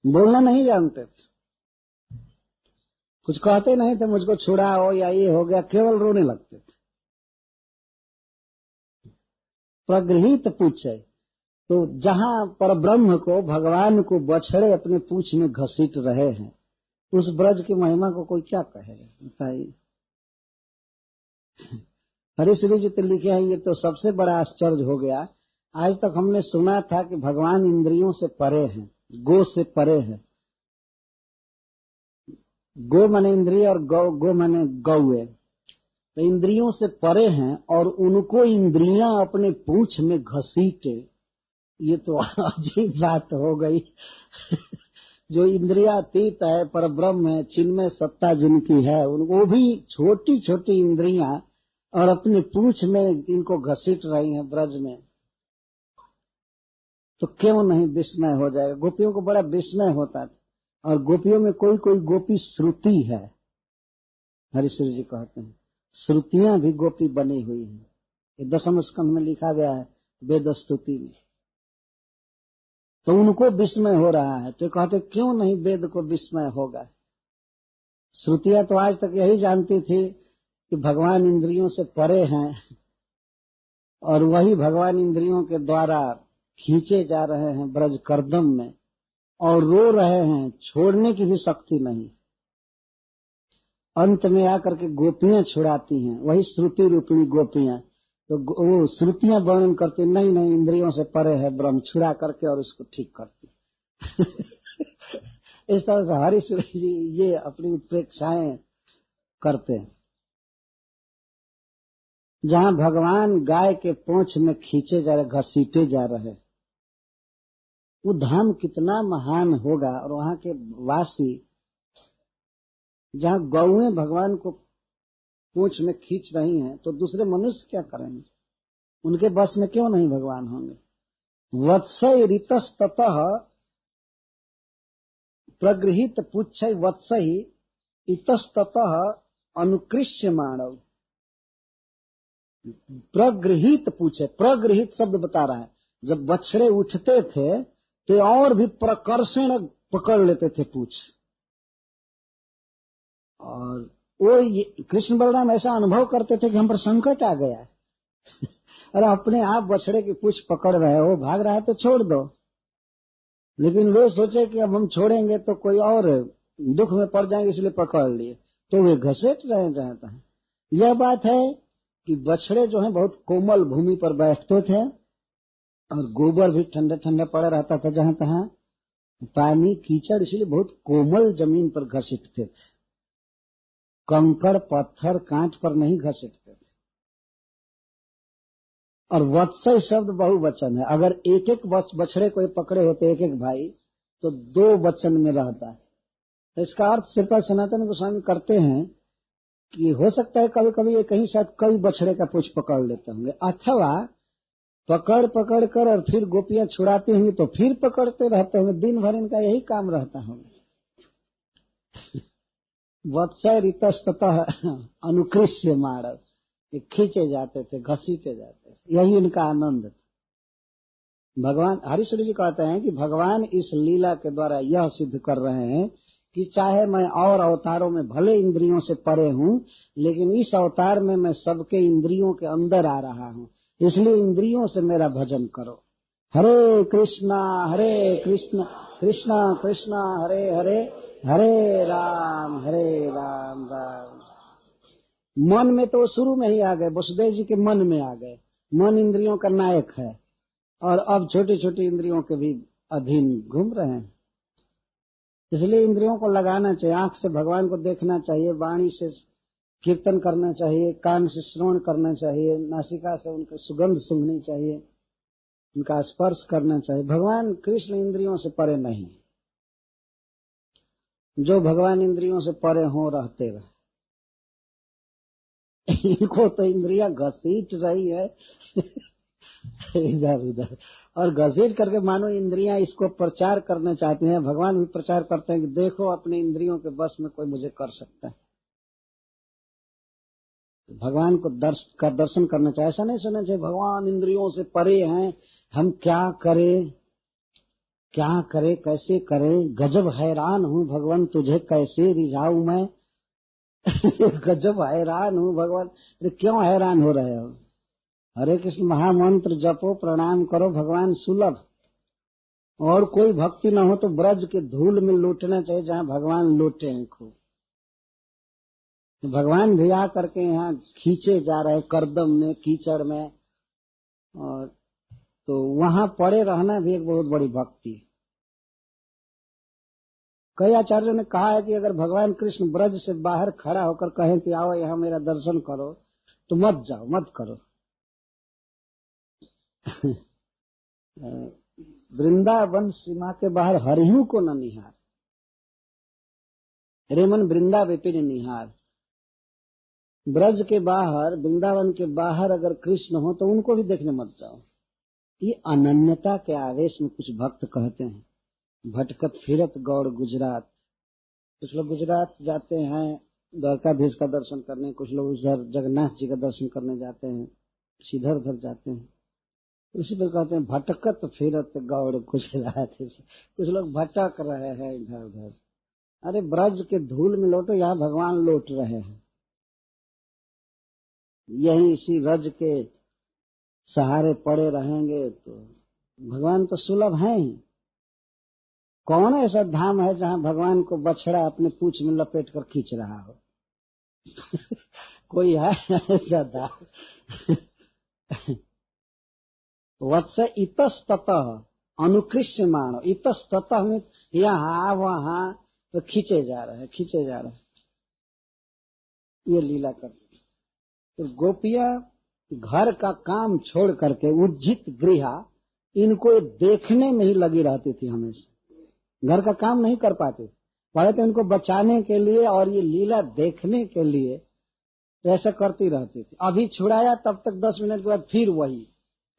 Speaker 1: बोलना नहीं जानते थे, कुछ कहते नहीं थे मुझको छुड़ाओ या ये हो गया, केवल रोने लगते थे। प्रगृहित पूछे, तो जहां परब्रह्म को, भगवान को बछड़े अपने पूछ में घसीट रहे हैं, उस ब्रज की महिमा को कोई क्या कहेगा बताइए। हरीश्री जी तो लिखे हैं, ये तो सबसे बड़ा आश्चर्य हो गया। आज तक हमने सुना था कि भगवान इंद्रियों से परे हैं, गो से परे है। गो माने इंद्रिय और गो माने गौए, तो इंद्रियों से परे हैं और उनको इंद्रियां अपने पूंछ में घसीटे, ये तो अजीब बात हो गई। जो इंद्रियातीत है, पर ब्रह्म है, चिन्मय सत्ता जिनकी है, उनको भी छोटी छोटी इंद्रियां और अपने पूंछ में इनको घसीट रही हैं ब्रज में, तो क्यों नहीं विस्मय हो जाएगा। गोपियों को बड़ा विस्मय होता था, और गोपियों में कोई कोई गोपी श्रुति है। हरीश्वर जी कहते हैं श्रुतियां भी गोपी बनी हुई हैं, ये 10वें स्कंध में लिखा गया है वेद स्तुति में। तो उनको विस्मय हो रहा है, तो कहते क्यों नहीं वेद को विस्मय होगा। श्रुतियां तो आज तक यही जानती थी कि भगवान इंद्रियों से परे हैं, और वही भगवान इंद्रियों के द्वारा खींचे जा रहे हैं ब्रज करदम में, और रो रहे हैं, छोड़ने की भी शक्ति नहीं। अंत में आकर के गोपियां छुड़ाती हैं, वही श्रुति रूपिणी गोपियां। तो वो श्रुतियां वर्णन करती, नहीं नहीं इंद्रियों से परे है ब्रह्म, छुड़ा करके और उसको ठीक करती। इस तरह से हरीश्वर जी ये अपनी उत्प्रेक्षाएं करते हैं। जहां भगवान गाय के पूंछ में खींचे जा रहे, घसीटे जा रहे, वो धाम कितना महान होगा। और वहां के वासी, जहां गौएं भगवान को पूंछ में खींच रही हैं, तो दूसरे मनुष्य क्या करेंगे, उनके बस में क्यों नहीं भगवान होंगे। वत्सय ऋतस्ततः प्रगृहित पुच्छय वत्सय इतस्ततः अनुकृष्य मानव। प्रगृहित पूछे, प्रगृहित शब्द बता रहा है, जब बछड़े उठते थे तो और भी प्रकर्षण पकड़ लेते थे पूछ। और वो कृष्ण बलराम ऐसा अनुभव करते थे कि हम पर संकट आ गया है। अरे अपने आप बछड़े की पूछ पकड़ रहे हो, भाग रहा है तो छोड़ दो। लेकिन वे सोचे कि अब हम छोड़ेंगे तो कोई और दुख में पड़ जाएंगे, इसलिए पकड़ लिए, तो वे घसीट रहे हैं जहां तहां। यह बात है कि बछड़े जो हैं बहुत कोमल भूमि पर बैठते थे, और गोबर भी ठंडा ठंडा पड़ा रहता था जहां तहां, पानी कीचड़, इसलिए बहुत कोमल जमीन पर घसीटते थे, कंकड़ पत्थर कांट पर नहीं घसीटते थे। और वत्सय शब्द बहुवचन है, अगर एक एक बछड़े को पकड़े होते एक एक भाई, तो 2 वचन में रहता है। तो इसका अर्थ श्रीपाद सनातन गोस्वामी करते हैं कि हो सकता है कभी कभी एक ही साथ कई बछड़े का पूछ पकड़ लेते होंगे, अथवा पकड़ पकड़ कर और फिर गोपियां छुड़ाती होंगी तो फिर पकड़ते रहते होंगे, दिन भर इनका यही काम रहता होगा। वत्सय ऋतस्ततः अनुकृष्य मानव, खींचे जाते थे, घसीटे जाते थे, यही इनका आनंद था। भगवान हरीश्वर जी कहते हैं कि भगवान इस लीला के द्वारा यह सिद्ध कर रहे हैं कि चाहे मैं और अवतारों में भले इंद्रियों से परे हूं, लेकिन इस अवतार में मैं सबके इंद्रियों के अंदर आ रहा हूं, इसलिए इंद्रियों से मेरा भजन करो। हरे कृष्णा कृष्णा कृष्णा हरे हरे, हरे राम राम। मन में तो शुरू में ही आ गए, वसुदेव जी के मन में आ गए। मन इंद्रियों का नायक है, और अब छोटी छोटी इंद्रियों के भी अधीन घूम रहे हैं। इसलिए इंद्रियों को लगाना चाहिए, आंख से भगवान को देखना चाहिए, वाणी से कीर्तन करना चाहिए, कान से श्रवण करना चाहिए, नासिका से उनकी सुगंध सूंघनी चाहिए, उनका स्पर्श करना चाहिए। भगवान कृष्ण इंद्रियों से परे नहीं, जो भगवान इंद्रियों से परे हो रहते रहे। इनको तो इंद्रियां घसीट रही है इधर उधर, और घसीट करके मानो इंद्रियां इसको प्रचार करना चाहती हैं। भगवान भी प्रचार करते हैं कि देखो अपने इंद्रियों के बस में कोई मुझे कर सकता है। तो भगवान को दर्शन करना चाहिए, ऐसा नहीं सुनना चाहिए भगवान इंद्रियों से परे हैं, हम क्या करें। क्या करे कैसे करे, गजब हैरान हूँ भगवान तुझे कैसे रिझाऊं मैं। गजब हैरान हूँ भगवान। अरे क्यों हैरान हो रहे हो? हरे कृष्ण महामंत्र जपो, प्रणाम करो, भगवान सुलभ। और कोई भक्ति न हो तो ब्रज के धूल में लूटना चाहिए जहाँ भगवान लूटे हैं खूब। तो भगवान भी आ करके यहाँ खींचे जा रहे करदम में, कीचड़ में, और तो वहां पड़े रहना भी एक बहुत बड़ी भक्ति है। कई आचार्यों ने कहा है कि अगर भगवान कृष्ण ब्रज से बाहर खड़ा होकर कहें कि आओ यहाँ मेरा दर्शन करो, तो मत जाओ, मत करो। वृंदावन सीमा के बाहर हरिहू को न निहार, रेमन वृंदा विपिन निहार। ब्रज के बाहर, वृंदावन के बाहर अगर कृष्ण हो तो उनको भी देखने मत जाओ। ये अनन्यता के आवेश में कुछ भक्त कहते हैं, भटकत फिरत गौड़ गुजरात। कुछ लोग गुजरात जाते हैं द्वारकाधीश का दर्शन करने, कुछ लोग उधर जगन्नाथ जी का दर्शन करने जाते हैं, इधर उधर जाते हैं। उसी पर कहते हैं भटकत फिरत गौड़ गुजरात। कुछ लोग भटक रहे हैं इधर उधर। अरे ब्रज के धूल में लौटो, यहाँ भगवान लौट रहे हैं। यही इसी रज के सहारे पड़े रहेंगे तो भगवान तो सुलभ हैं ही। कौन ऐसा धाम है जहाँ भगवान को बछड़ा अपने पूंछ में लपेट कर खींच रहा हो? कोई है ऐसा धाम? वत्स इतस्ततः अनुकृष्यमाण, इतस्ततः में यहाँ वहां तो खींचे जा रहे हैं, खींचे जा रहे हैं। ये लीला करते। तो गोपियां घर का काम छोड़ करके उज्जित गृहा, इनको देखने में ही लगी रहती थी हमेशा। घर का काम नहीं कर पाते, पहले तो इनको बचाने के लिए और ये लीला देखने के लिए ऐसा करती रहती थी। अभी छुड़ाया तब तक 10 मिनट के बाद फिर वही,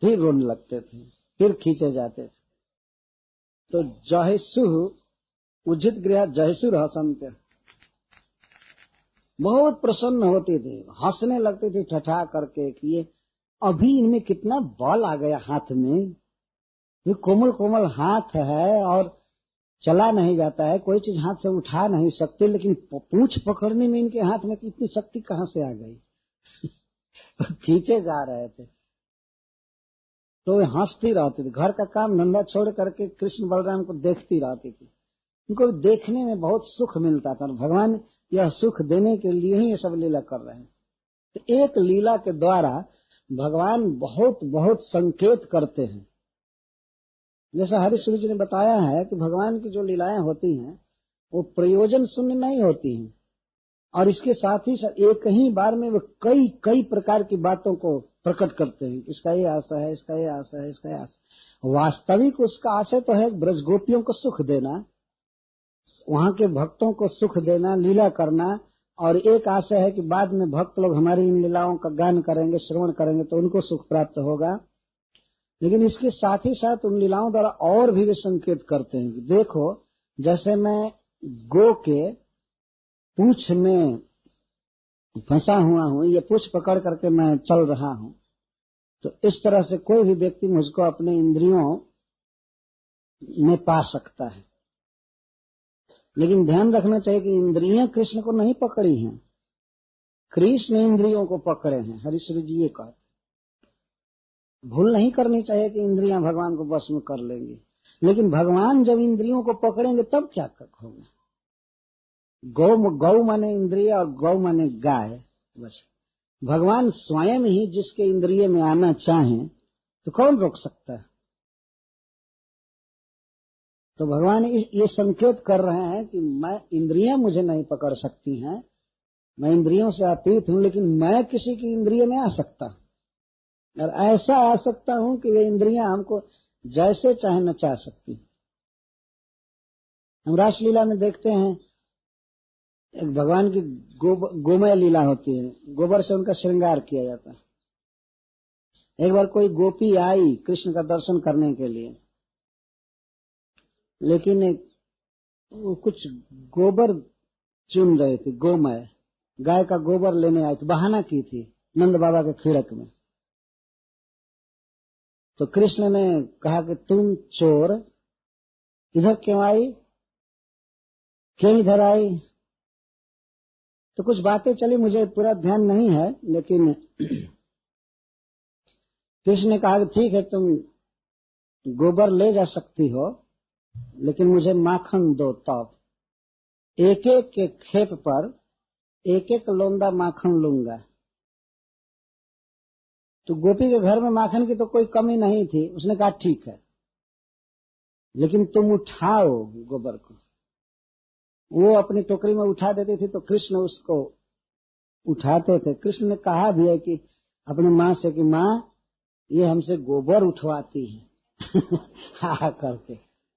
Speaker 1: फिर रोने लगते थे, फिर खींचे जाते थे। तो जहेसु उज्जित गृह जहेसुर हसंत, बहुत प्रसन्न होती थी, हंसने लगती थी ठठा करके कि ये अभी इनमें कितना बल आ गया हाथ में। ये कोमल कोमल हाथ है और चला नहीं जाता है, कोई चीज हाथ से उठा नहीं सकते, लेकिन पूंछ पकड़ने में इनके हाथ में इतनी शक्ति कहाँ से आ गई? खींचे जा रहे थे तो वे हंसती रहती थी। घर का काम धंधा छोड़ करके कृष्ण बलराम को देखती रहती थी। उनको देखने में बहुत सुख मिलता था और भगवान यह सुख देने के लिए ही ये सब लीला कर रहे हैं। तो एक लीला के द्वारा भगवान बहुत बहुत संकेत करते हैं। जैसा हरिश्री जी ने बताया है कि भगवान की जो लीलाएं होती हैं वो प्रयोजन शून्य नहीं होती हैं, और इसके साथ ही साथ एक ही बार में वो कई कई प्रकार की बातों को प्रकट करते हैं। इसका ये आशा है, इसका ये आशा है, इसका ये आशा। वास्तविक उसका आशय तो है ब्रज गोपियों को सुख देना, वहां के भक्तों को सुख देना, लीला करना। और एक आशय है कि बाद में भक्त लोग हमारी इन लीलाओं का गान करेंगे, श्रवण करेंगे तो उनको सुख प्राप्त होगा। लेकिन इसके साथ ही साथ उन लीलाओं द्वारा और भी वे संकेत करते हैं कि देखो, जैसे मैं गो के पूंछ में फंसा हुआ हूं, ये पूंछ पकड़ करके मैं चल रहा हूं, तो इस तरह से कोई भी व्यक्ति मुझको अपने इंद्रियों में पा सकता है। लेकिन ध्यान रखना चाहिए कि इंद्रियां कृष्ण को नहीं पकड़ी हैं, कृष्ण इंद्रियों को पकड़े हैं। हरिश्री जी ये कहते, भूल नहीं करनी चाहिए कि इंद्रियां भगवान को बस में कर लेंगी, लेकिन भगवान जब इंद्रियों को पकड़ेंगे तब क्या होगा? गौ माने इंद्रिय और गौ माने गाय। बस भगवान स्वयं ही जिसके इंद्रिय में आना चाहें तो कौन रोक सकता है? तो भगवान ये संकेत कर रहे हैं कि मैं, इंद्रियां मुझे नहीं पकड़ सकती हैं, मैं इंद्रियों से अतीत हूं, लेकिन मैं किसी की इंद्रिय में आ सकता हूं, और ऐसा आ सकता हूं कि वे इंद्रियां हमको जैसे चाहे नचा सकती। हम रासलीला में देखते हैं एक भगवान की गोमय लीला होती है, गोबर से उनका श्रृंगार किया जाता है। एक बार कोई गोपी आई कृष्ण का दर्शन करने के लिए, लेकिन वो कुछ गोबर चुन रहे थे, गोमय गाय का गोबर लेने आई थी, बहाना की थी नंद बाबा के खिड़क में। तो कृष्ण ने कहा कि तुम चोर, इधर क्यों आई, क्यों इधर आई। तो कुछ बातें चली, मुझे पूरा ध्यान नहीं है, लेकिन कृष्ण ने कहा कि ठीक है तुम गोबर ले जा सकती हो, लेकिन मुझे माखन दो। तब एक एक के खेप पर एक एक लोंदा माखन लूंगा। तो गोपी के घर में माखन की तो कोई कमी नहीं थी। उसने कहा ठीक है, लेकिन तुम उठाओ गोबर को। वो अपनी टोकरी में उठा देती थी तो कृष्ण उसको उठाते थे। कृष्ण ने कहा भी है कि अपनी माँ से कि माँ ये हमसे गोबर उठवाती है हा करके,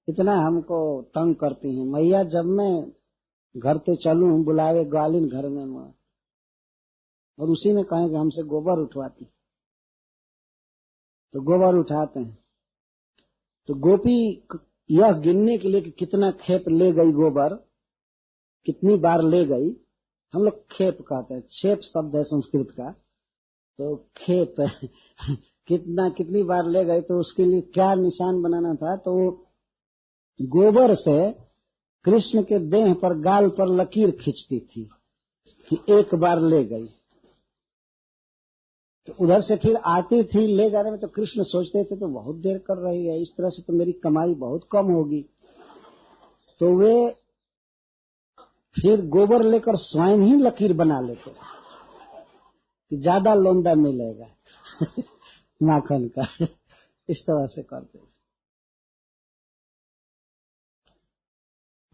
Speaker 1: इतना हमको तंग करती हैं। मैया जब मैं घर पे चलूं बुलावे ग्वालिन घर में माँ, और उसी में कहें कि हमसे गोबर उठवाती, तो गोबर उठाते हैं। तो गोपी यह गिनने के लिए कि कितना खेप ले गई गोबर, कितनी बार ले गई, हम लोग खेप कहते हैं, छेप शब्द है संस्कृत का, तो खेप कितनी बार ले गई, तो उसके लिए क्या निशान बनाना था। तो गोबर से कृष्ण के देह पर, गाल पर लकीर खींचती थी कि एक बार ले गई। तो उधर से फिर आती थी ले जाने में, तो कृष्ण सोचते थे तो बहुत देर कर रही है, इस तरह से तो मेरी कमाई बहुत कम होगी। तो वे फिर गोबर लेकर स्वयं ही लकीर बना लेते कि ज्यादा लोंदा मिलेगा माखन का इस तरह से करते थे।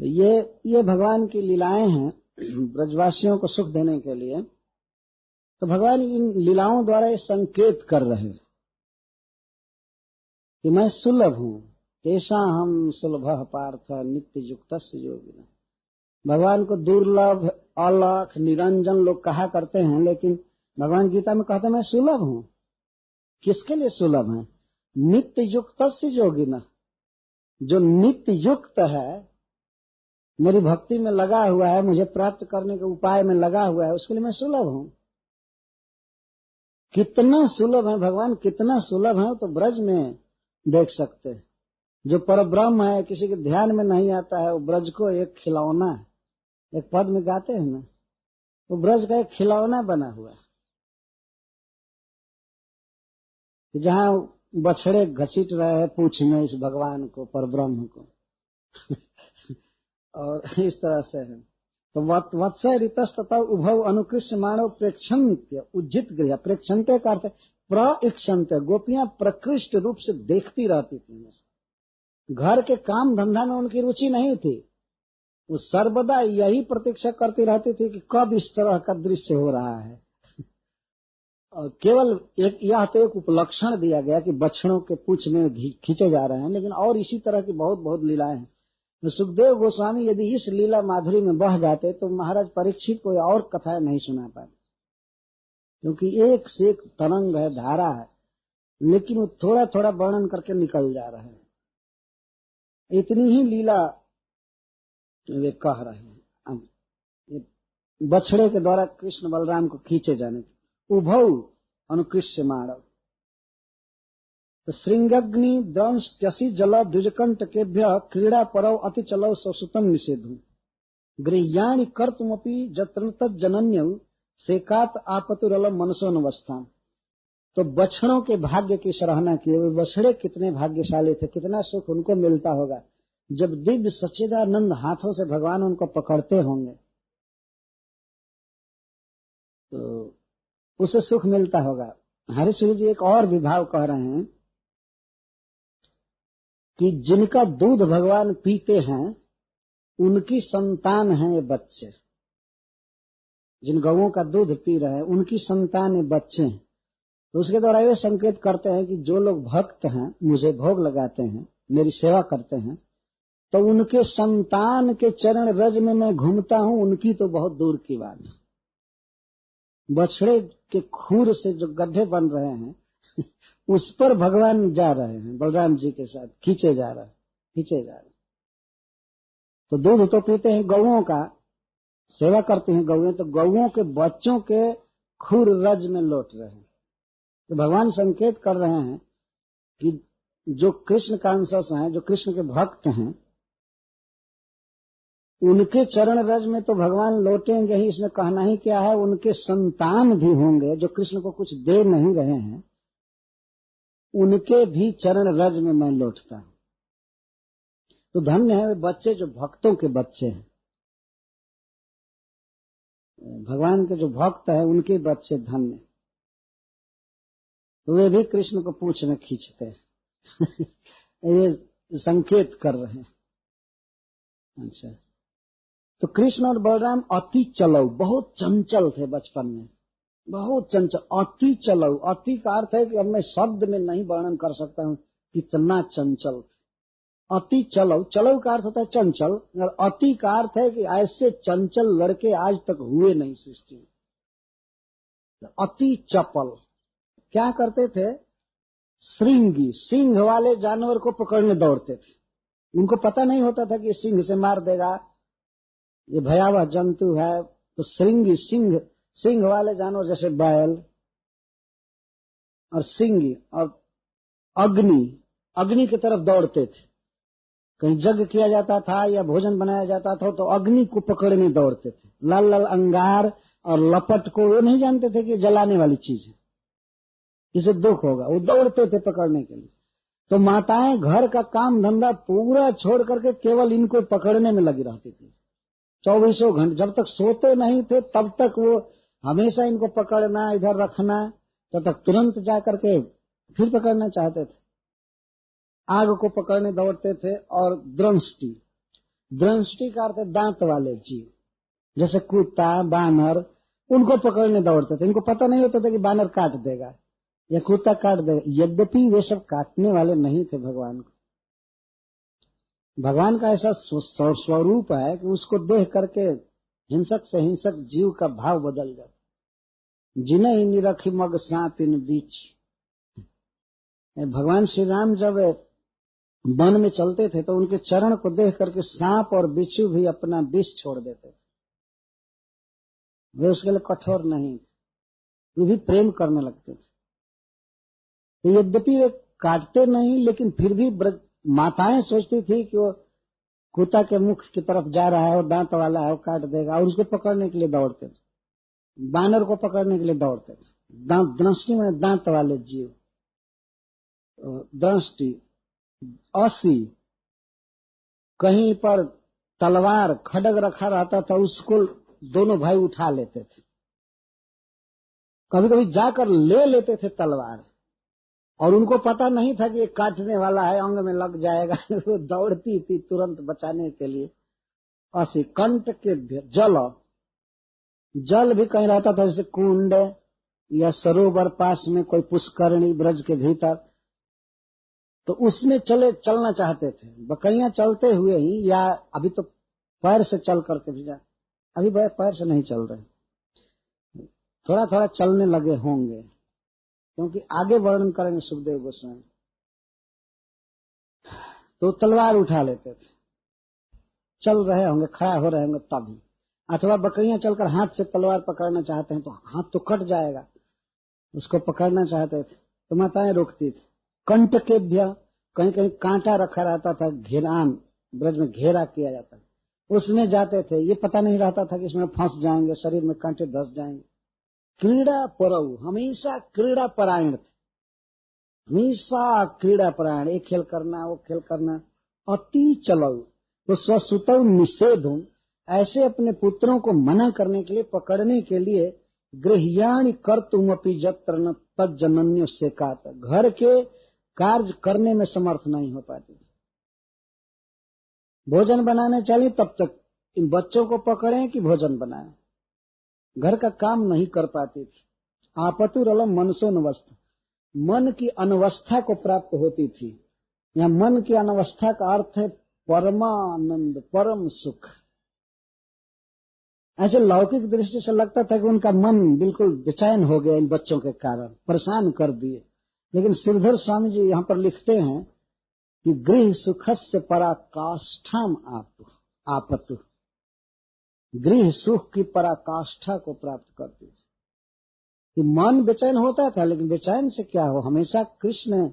Speaker 1: ये भगवान की लीलाएं हैं ब्रजवासियों को सुख देने के लिए। तो भगवान इन लीलाओं द्वारा ये संकेत कर रहे हैं कि मैं सुलभ हूं, तेषा हम सुलभ पार्थ नित्य युक्त योगिना। भगवान को दुर्लभ, अलख, निरंजन लोग कहा करते हैं, लेकिन भगवान गीता में कहते हैं मैं सुलभ हूं। किसके लिए सुलभ है? नित्य युक्त योगिना। जो नित्य युक्त है, मेरी भक्ति में लगा हुआ है, मुझे प्राप्त करने के उपाय में लगा हुआ है, उसके लिए मैं सुलभ हूं। कितना सुलभ है भगवान, कितना सुलभ है तो ब्रज में देख सकते हैं। जो परब्रह्म है, किसी के ध्यान में नहीं आता है, वो ब्रज को एक खिलौना है। एक पद में गाते हैं ना, वो ब्रज का एक खिलौना बना हुआ है, जहां बछड़े घसीट रहे हैं पूंछ में इस भगवान को, परब्रह्म को और इस तरह से है। तो वत्सय ऋतस तथा उभव अनुकृष्य मानव प्रेक्षन्त्य उज्जित गृह। प्रेक्षन्त्य का अर्थ प्रइक्षन्त्य, गोपियां प्रकृष्ट रूप से देखती रहती थी। घर के काम धंधा में उनकी रुचि नहीं थी, वो सर्वदा यही प्रतीक्षा करती रहती थी कि कब इस तरह का दृश्य हो रहा है। और केवल यह तो एक उपलक्षण दिया गया कि बछड़ों के पूंछ में खींचे जा रहे हैं, लेकिन और इसी तरह की बहुत बहुत लीलाएं हैं। तो सुखदेव गोस्वामी यदि इस लीला माधुरी में बह जाते तो महाराज परीक्षित को और कथाएं नहीं सुना पाते, क्योंकि एक से एक तरंग है, धारा है, लेकिन वो थोड़ा थोड़ा वर्णन करके निकल जा रहे हैं। इतनी ही लीला वे कह रहे हैं। अब बछड़े के द्वारा कृष्ण बलराम को खींचे जाने की उभौ अनुकृष्य मानव। तो श्रृंगग्नि दंश टसी जल द्विजकंठ केभ्य क्रीड़ा परव अति चलव ससुतम निषेधु गृह्याणि कर्तुमपि जत्र तज्जनन्यौ सेकात आपतुरलम मनसोनवस्थान। तो बछड़ों के भाग्य की सराहना की। वे बछड़े कितने भाग्यशाली थे, कितना सुख उनको मिलता होगा जब दिव्य सच्चिदानंद हाथों से भगवान उनको पकड़ते होंगे, तो उसे सुख मिलता होगा। हरिश्री जी एक और विभाव कह रहे हैं कि जिनका दूध भगवान पीते हैं उनकी संतान है ये बच्चे। जिन गौओं का दूध पी रहे हैं उनकी संतान ये बच्चे हैं। तो उसके द्वारा ये संकेत करते हैं कि जो लोग भक्त हैं, मुझे भोग लगाते हैं, मेरी सेवा करते हैं, तो उनके संतान के चरण रज में मैं घूमता हूं, उनकी तो बहुत दूर की बात। बछड़े के खूर से जो गड्ढे बन रहे हैं उस पर भगवान जा रहे हैं, बलराम जी के साथ खींचे जा रहे। तो दूध तो पीते हैं गौओं का, सेवा करते हैं गौएं, तो गौओं के बच्चों के खूर रज में लौट रहे हैं। तो भगवान संकेत कर रहे हैं कि जो कृष्ण का अंश हैं, जो कृष्ण के भक्त हैं, उनके चरण रज में तो भगवान लौटेंगे ही, इसमें कहना ही क्या है। उनके संतान भी होंगे जो कृष्ण को कुछ दे नहीं रहे हैं, उनके भी चरण रज में मैं लौटता हूं। तो धन्य है वे बच्चे जो भक्तों के बच्चे हैं, भगवान के जो भक्त है उनके बच्चे धन्य। तो वे भी कृष्ण को पूंछ में खींचते हैं ये संकेत कर रहे हैं। अच्छा, तो कृष्ण और बलराम अति चलऊ, बहुत चंचल थे बचपन में, बहुत चंचल। अति चलऊ, अति का अर्थ है कि अब मैं शब्द में नहीं वर्णन कर सकता हूं कितना चंचल थे। अति चलऊ, चलऊ का अर्थ होता है चंचल, और अति का अर्थ है कि ऐसे चंचल लड़के आज तक हुए नहीं सृष्टि में। अति चपल। क्या करते थे? श्रृंगी, सिंह वाले जानवर को पकड़ने दौड़ते थे। उनको पता नहीं होता था कि सिंह से मार देगा, ये भयावह जंतु है। तो श्रृंगी, सिंह वाले जानवर जैसे बैल और सिंगी और अग्नि की तरफ दौड़ते थे। कहीं यज्ञ किया जाता था या भोजन बनाया जाता था तो अग्नि को पकड़ने दौड़ते थे। लाल लाल अंगार और लपट को वो नहीं जानते थे कि जलाने वाली चीज है, इसे दुख होगा, वो दौड़ते थे पकड़ने के लिए। तो माताएं घर का काम धंधा पूरा छोड़ करके केवल इनको पकड़ने में लगी रहती थी 24 घंटे। जब तक सोते नहीं थे तब तक वो हमेशा इनको पकड़ना, इधर रखना, तब तक तुरंत जा करके फिर पकड़ना चाहते थे। आग को पकड़ने दौड़ते थे। और द्रंष्टि का अर्थ है दांत वाले जीव, जैसे कुत्ता, बानर, उनको पकड़ने दौड़ते थे। इनको पता नहीं होता था कि बानर काट देगा या कुत्ता काट देगा। यद्यपि वे सब काटने वाले नहीं थे भगवान को। भगवान का ऐसा स्वरूप है कि उसको देख करके हिंसक से हिंसक जीव का भाव बदल जाता। जिन्हें ही निरखी मग सांप इन बीच। भगवान श्री राम जब वन में चलते थे तो उनके चरण को देख करके सांप और बिच्छू भी अपना विष छोड़ देते थे। वे उसके लिए कठोर नहीं थे, वे भी प्रेम करने लगते थे। तो यद्यपि वे काटते नहीं, लेकिन फिर भी माताएं सोचती थी कि वो कुत्ता के मुख की तरफ जा रहा है और दांत वाला है, वो काट देगा, और उसको पकड़ने के लिए दौड़ते थे। बानर को पकड़ने के लिए दौड़ते थे। दृष्टि में दांत वाले जीव, दृष्टि। असी, कहीं पर तलवार खड्ग रखा रहता था, उसको दोनों भाई उठा लेते थे। कभी कभी जाकर ले लेते थे तलवार, और उनको पता नहीं था कि ये काटने वाला है, अंग में लग जाएगा। वो दौड़ती थी तुरंत बचाने के लिए। असी, कंठ के जल भी कहीं रहता था, जैसे कुंड या सरोवर पास में, कोई पुष्करणी ब्रज के भीतर, तो उसमें चलना चाहते थे। बकैया चलते हुए ही, या अभी तो पैर से चल करके भी अभी पैर से नहीं चल रहे, थोड़ा थोड़ा चलने लगे होंगे, क्योंकि आगे वर्णन करेंगे सुखदेव गोस्वामी। तो तलवार उठा लेते थे, चल रहे होंगे, खड़ा हो रहे होंगे तभी। अथवा बकैया चलकर हाथ से तलवार पकड़ना चाहते हैं तो हाथ तो कट जाएगा, उसको पकड़ना चाहते थे तो माताएं रोकती थी। कंठ के कहीं कहीं कांटा रखा रहता था, घेरान ब्रज में घेरा किया जाता, उसमें जाते थे। ये पता नहीं रहता था कि इसमें फंस जाएंगे, शरीर में कांटे धस जाएंगे। क्रीड़ा परऊ, हमेशा क्रीड़ा परायण थे, हमेशा क्रीड़ा परायण, एक खेल करना, वो खेल करना। अति चलऊ, तो स्वसुतौ निषेधुम, ऐसे अपने पुत्रों को मना करने के लिए, पकड़ने के लिए, गृह्याणि कर्तुमपि यत्र न तज्जनन्यो सेकात, घर के कार्य करने में समर्थ नहीं हो पाती। भोजन बनाने चली तब तक इन बच्चों को पकड़े कि भोजन बनाए, घर का काम नहीं कर पाती थी। आपतुरलम मनसोनवस्था, मन की अनवस्था को प्राप्त होती थी। यहाँ मन की अनवस्था का अर्थ है परमानंद, परम सुख। ऐसे लौकिक दृष्टि से लगता था कि उनका मन बिल्कुल बेचैन हो गया इन बच्चों के कारण, परेशान कर दिए। लेकिन श्रीधर स्वामी जी यहाँ पर लिखते हैं कि गृह सुखस्य पराकाष्ठाम आपतु, गृह सुख की पराकाष्ठा को प्राप्त करती थी। कि मन बेचैन होता था, लेकिन बेचैन से क्या हो, हमेशा कृष्ण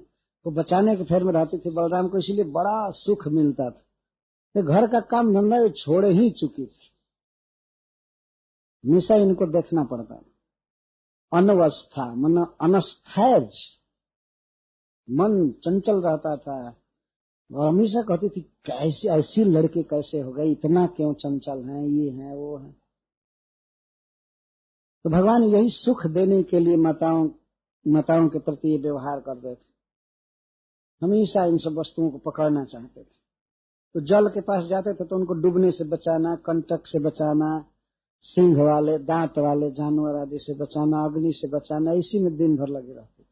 Speaker 1: को बचाने के फेर में रहती थी बलराम को, इसीलिए बड़ा सुख मिलता था। तो घर का काम धंधा ये छोड़ ही चुकी थी, हमेशा इनको देखना पड़ता था। अनवस्था मन अनस्थैज, मन चंचल रहता था और हमेशा कहती थी कैसे ऐसी लड़के कैसे हो गए, इतना क्यों चंचल हैं, ये हैं वो हैं। तो भगवान यही सुख देने के लिए माताओं के प्रति ये व्यवहार कर रहे थे, हमेशा इन सब वस्तुओं को पकड़ना चाहते थे। तो जल के पास जाते थे तो उनको डूबने से बचाना, कंटक से बचाना, सिंह वाले दांत वाले जानवर आदि से बचाना, अग्नि से बचाना, इसी में दिन भर लगे रहते थे।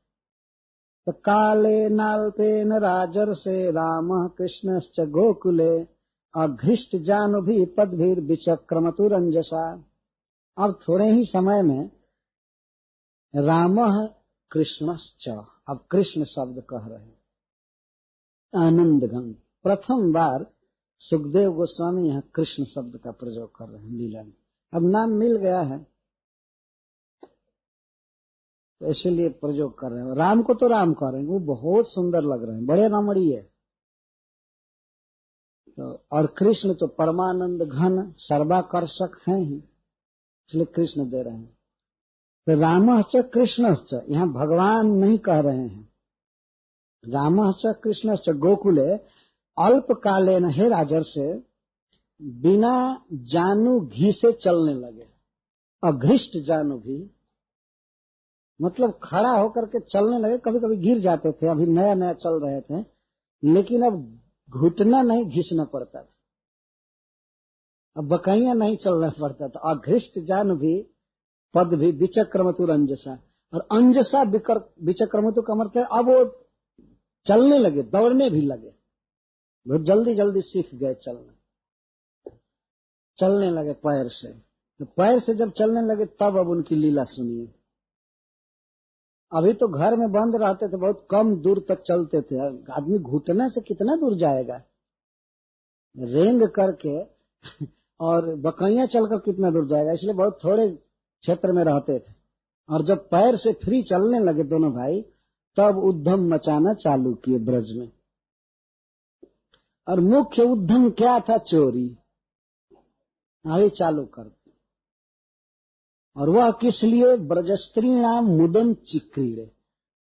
Speaker 1: तो काले नाल्पेन राजर से राम कृष्णश्च गोकुले अघृष्ट जानुभि पदभीर विचक्रमतुरंजसा। अब थोड़े ही समय में राम कृष्णश्च, अब कृष्ण शब्द कह रहे हैं, आनंद घन। प्रथम बार सुखदेव गोस्वामी यहाँ कृष्ण शब्द का प्रयोग कर रहे हैं लीला में। अब नाम मिल गया है तो इसीलिए प्रयोग कर रहे हैं। राम को तो राम कह रहे हैं, वो बहुत सुंदर लग रहे हैं, बड़े रमणीय है। तो और कृष्ण तो परमानंद घन सर्वाकर्षक हैं ही, इसलिए कृष्ण दे रहे हैं। तो रामश्च कृष्णश्च, यहाँ भगवान नहीं कह रहे हैं, रामश्च कृष्णश्च गोकुले अल्पकालेन, हे राजर से बिना जानू घी से चलने लगे। अघृष्ट जानू घी मतलब खड़ा होकर के चलने लगे, कभी कभी गिर जाते थे, अभी नया नया चल रहे थे, लेकिन अब घुटना नहीं घिसना पड़ता था, अब बकैया नहीं चलना पड़ता था। अघृष्ट जानू भी पद भी विचक्रमतुर अंजसा, और अंजसा विचक्रमतु का मतलब अब वो चलने लगे, दौड़ने भी लगे, बहुत जल्दी जल्दी सीख गए चलने लगे पैर से। तो पैर से जब चलने लगे तब अब उनकी लीला सुनिए। अभी तो घर में बंद रहते थे, बहुत कम दूर तक चलते थे, आदमी घुटने से कितना दूर जाएगा, रेंग करके और बकैया चलकर कितना दूर जाएगा, इसलिए बहुत थोड़े क्षेत्र में रहते थे। और जब पैर से फ्री चलने लगे दोनों भाई, तब उद्यम मचाना चालू किए ब्रज में। और मुख्य उद्यम क्या था? चोरी अभी चालू कर। और वह किस लिए? ब्रज स्त्री नाम मुदन चिक्रीड़े,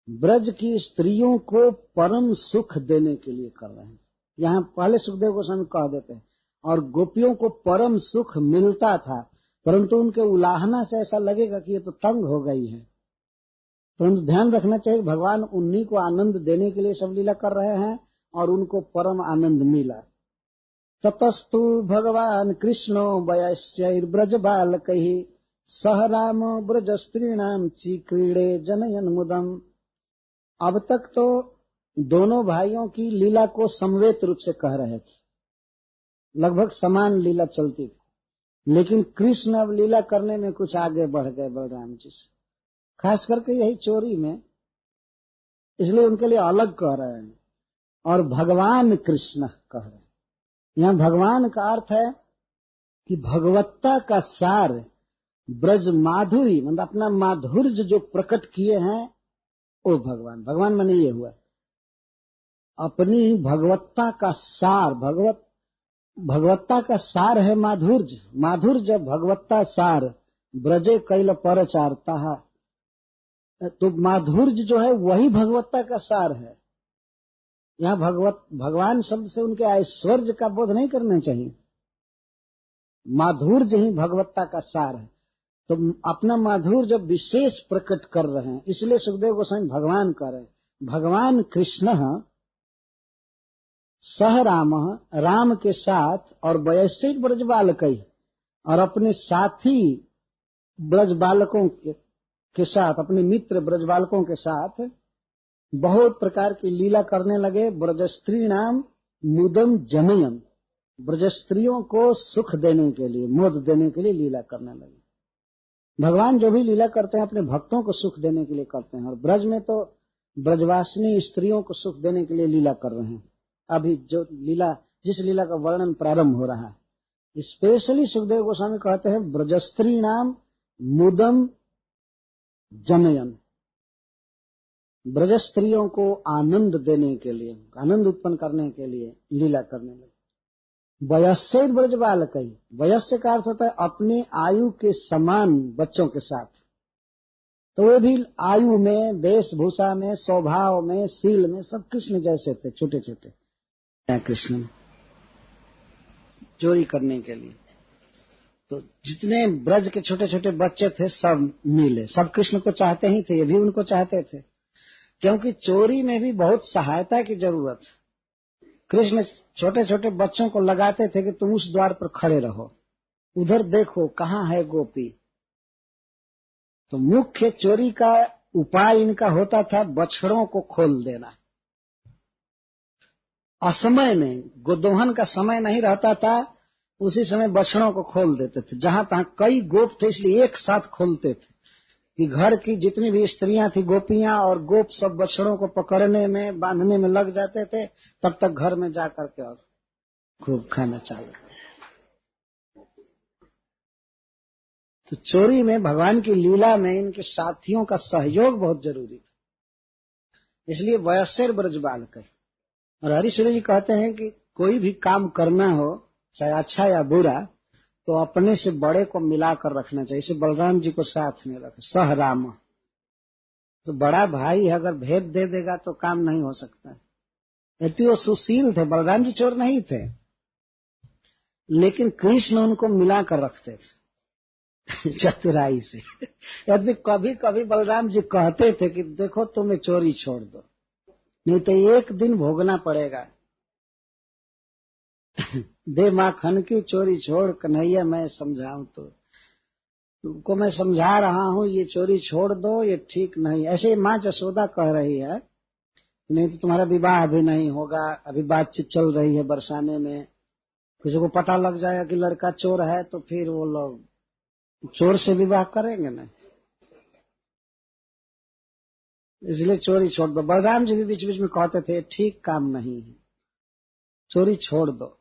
Speaker 1: ब्रज की स्त्रियों को परम सुख देने के लिए कर रहे हैं। यहाँ पहले सुखदेव गोस्वामी कह देते हैं, और गोपियों को परम सुख मिलता था, परंतु उनके उलाहना से ऐसा लगेगा कि ये तो तंग हो गई है। परंतु ध्यान रखना चाहिए, भगवान उन्हीं को आनंद देने के लिए सब लीला कर रहे हैं और उनको परम आनंद मिला। ततस्तु भगवान कृष्णो वयश्चैर्ब्रज बालकैः सह राम ब्रज स्त्रीणाम चिक्रीड़े जनयन मुदम। अब तक तो दोनों भाइयों की लीला को समवेत रूप से कह रहे थे, लगभग समान लीला चलती थी, लेकिन कृष्ण अब लीला करने में कुछ आगे बढ़ गए बलराम जी से, खास करके यही चोरी में, इसलिए उनके लिए अलग कह रहे हैं। और भगवान कृष्ण कह रहे हैं। यहाँ भगवान का अर्थ है कि भगवत्ता का सार, ब्रज माधुरी मतलब अपना माधुर्य जो प्रकट किए हैं वो भगवान। भगवान माने ये हुआ अपनी भगवत्ता का सार, भगवत्ता का सार है माधुर्य। माधुर्य भगवत्ता सार ब्रजे कैल परचारता है, तो माधुर्य जो है वही भगवत्ता का सार है। यहाँ भगवान शब्द से उनके ऐश्वर्य का बोध नहीं करना चाहिए, माधुर्य ही भगवत्ता का सार है। तो अपना माधुर्य जब विशेष प्रकट कर रहे हैं, इसलिए सुखदेव गोस्वामी भगवान कह रहे हैं। भगवान कृष्ण सह राम, राम के साथ, और वयस्क ब्रज बालकई, और अपने साथी ब्रज बालकों के साथ, अपने मित्र ब्रज बालकों के साथ बहुत प्रकार की लीला करने लगे। ब्रज स्त्री नाम मुदम जनयन, ब्रज स्त्रियों को सुख देने के लिए, मोद देने के लिए लीला करने लगे। भगवान जो भी लीला करते हैं अपने भक्तों को सुख देने के लिए करते हैं, और ब्रज में तो ब्रजवासिनी स्त्रियों को सुख देने के लिए लीला कर रहे हैं। अभी जो लीला, जिस लीला का वर्णन प्रारंभ हो रहा है, स्पेशली सुखदेव गोस्वामी कहते हैं ब्रजस्त्री नाम मुदम जनयन, ब्रज स्त्रियों को आनंद देने के लिए, आनंद उत्पन्न करने के लिए लीला करने लगे। वयस्से ब्रज बालकई, वयस्य का अर्थ होता है अपनी आयु के समान बच्चों के साथ। तो वे भी आयु में, वेशभूषा में, स्वभाव में, शील में सब कृष्ण जैसे थे, छोटे छोटे। कृष्ण चोरी करने के लिए तो जितने ब्रज के छोटे छोटे बच्चे थे सब मिले, सब कृष्ण को चाहते ही थे, ये भी उनको चाहते थे, क्योंकि चोरी में भी बहुत सहायता की जरूरत है। कृष्ण छोटे छोटे बच्चों को लगाते थे कि तुम उस द्वार पर खड़े रहो, उधर देखो कहाँ है गोपी। तो मुख्य चोरी का उपाय इनका होता था बछड़ों को खोल देना। असमय में, गोदोहन का समय नहीं रहता था, उसी समय बछड़ों को खोल देते थे। जहां तहां कई गोप थे इसलिए एक साथ खोलते थे कि घर की जितनी भी स्त्रियां थी, गोपियां और गोप सब बछड़ों को पकड़ने में, बांधने में लग जाते थे। तब तक घर में जाकर के और खूब खाना चालू। तो चोरी में, भगवान की लीला में इनके साथियों का सहयोग बहुत जरूरी था। इसलिए वयस्सेर ब्रज बालक। और हरिश्चंद्र जी कहते हैं कि कोई भी काम करना हो, चाहे अच्छा या बुरा, तो अपने से बड़े को मिलाकर रखना चाहिए। इसे बलराम जी को साथ में रखे, सह राम। तो बड़ा भाई अगर भेद दे देगा तो काम नहीं हो सकता। यद्यपि वो सुशील थे, बलराम जी चोर नहीं थे, लेकिन कृष्ण उनको मिलाकर रखते थे चतुराई से। यद्यपि कभी कभी बलराम जी कहते थे कि देखो तुम्हें चोरी छोड़ दो, नहीं तो एक दिन भोगना पड़ेगा। दे माखन की चोरी छोड़ कन्हैया, मैं समझाऊं तो तुमको मैं समझा रहा हूं, ये चोरी छोड़ दो, ये ठीक नहीं। ऐसे माँ जसोदा कह रही है, नहीं तो तुम्हारा विवाह अभी नहीं होगा, अभी बातचीत चल रही है बरसाने में, किसी को पता लग जाएगा कि लड़का चोर है तो फिर वो लोग चोर से विवाह करेंगे ना, इसलिए चोरी छोड़ दो। बलराम जी भी बीच बीच में कहते थे ठीक काम नहीं है, चोरी छोड़ दो।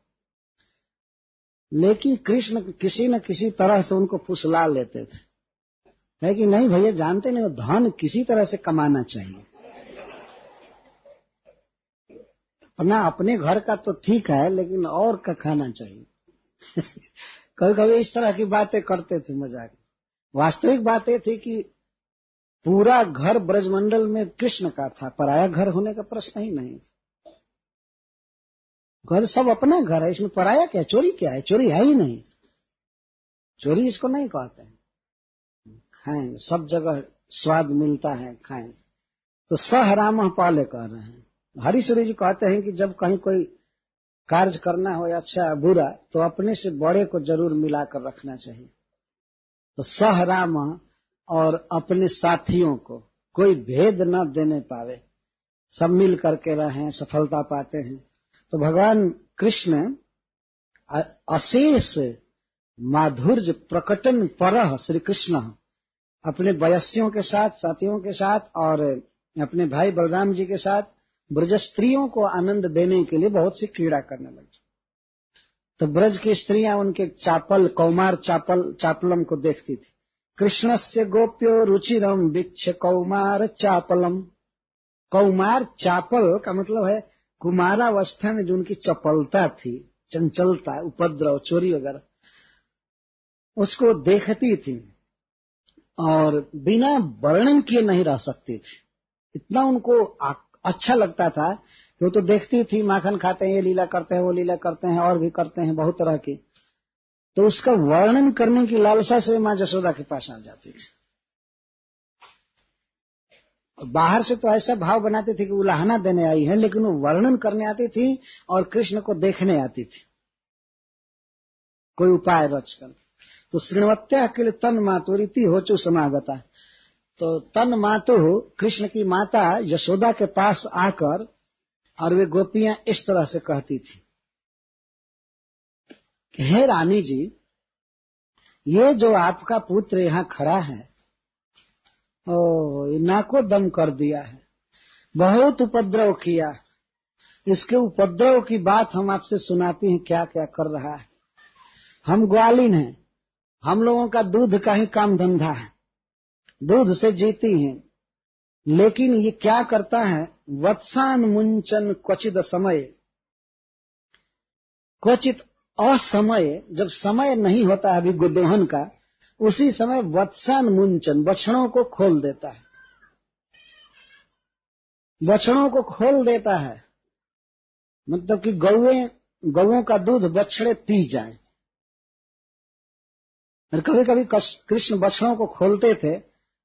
Speaker 1: लेकिन कृष्ण किसी न किसी तरह से उनको फुसला लेते थे, है कि नहीं भैया, जानते नहीं, धन किसी तरह से कमाना चाहिए अपना, अपने घर का तो ठीक है लेकिन और का खाना चाहिए। कभी कभी इस तरह की बातें करते थे मजाक। वास्तविक बात ये थी कि पूरा घर ब्रजमंडल में कृष्ण का था, पराया घर होने का प्रश्न ही नहीं था। घर सब अपना घर है, इसमें पराया क्या, चोरी क्या है? चोरी है ही नहीं, चोरी इसको नहीं कहते हैं। खाएं, सब जगह स्वाद मिलता है, खाएं। तो सह राम पाले कह रहे हैं। हरिश्चंद्र जी कहते हैं कि जब कहीं कोई कार्य करना हो या अच्छा बुरा, तो अपने से बड़े को जरूर मिलाकर रखना चाहिए। तो सह राम और अपने साथियों को कोई भेद न देने पावे, सब मिल करके रहें, सफलता पाते हैं। तो भगवान कृष्ण अशेष माधुर्य प्रकटन परह श्री कृष्ण अपने वयस्यों के साथ, साथियों के साथ और अपने भाई बलराम जी के साथ ब्रज स्त्रियों को आनंद देने के लिए बहुत सी क्रीड़ा करने लगी। तो ब्रज की स्त्रियां उनके चापल, कौमार चापलम को देखती थी। कृष्णस्य गोप्यो रुचिरम वीक्ष्य कौमार चापलम। कौमार चापल का मतलब है कुमारावस्था में जो उनकी चपलता थी, चंचलता, उपद्रव, चोरी वगैरह, उसको देखती थी और बिना वर्णन किए नहीं रह सकती थी। इतना उनको अच्छा लगता था कि वो तो देखती थी, माखन खाते हैं, ये लीला करते हैं, वो लीला करते हैं, और भी करते हैं बहुत तरह की, तो उसका वर्णन करने की लालसा से माँ जसोदा के पास आ जाती थी। बाहर से तो ऐसा भाव बनाते थे कि उलाहना देने आई है, लेकिन वो वर्णन करने आती थी और कृष्ण को देखने आती थी कोई उपाय रचकर। तो श्रृणवत्या के लिए तन मातु रीति होचु समागता। तो तन मातु कृष्ण की माता यशोदा के पास आकर और वे गोपियां इस तरह से कहती थी, हे रानी जी, ये जो आपका पुत्र यहाँ खड़ा है, ओ नाको दम कर दिया है, बहुत उपद्रव किया, इसके उपद्रव की बात हम आपसे सुनाती हैं, क्या क्या कर रहा है। हम ग्वालिन हैं, हम लोगों का दूध का ही काम धंधा है, दूध से जीती हैं, लेकिन ये क्या करता है, वत्सान मुंचन क्वचित समय, क्वचित असमय, जब समय नहीं होता है अभी गोदोहन का, उसी समय वत्सान मुंचन, बछड़ों को खोल देता है, बछड़ों को खोल देता है, मतलब कि गौओं का दूध बछड़े पी जाए। और कभी कभी कृष्ण बछड़ों को खोलते थे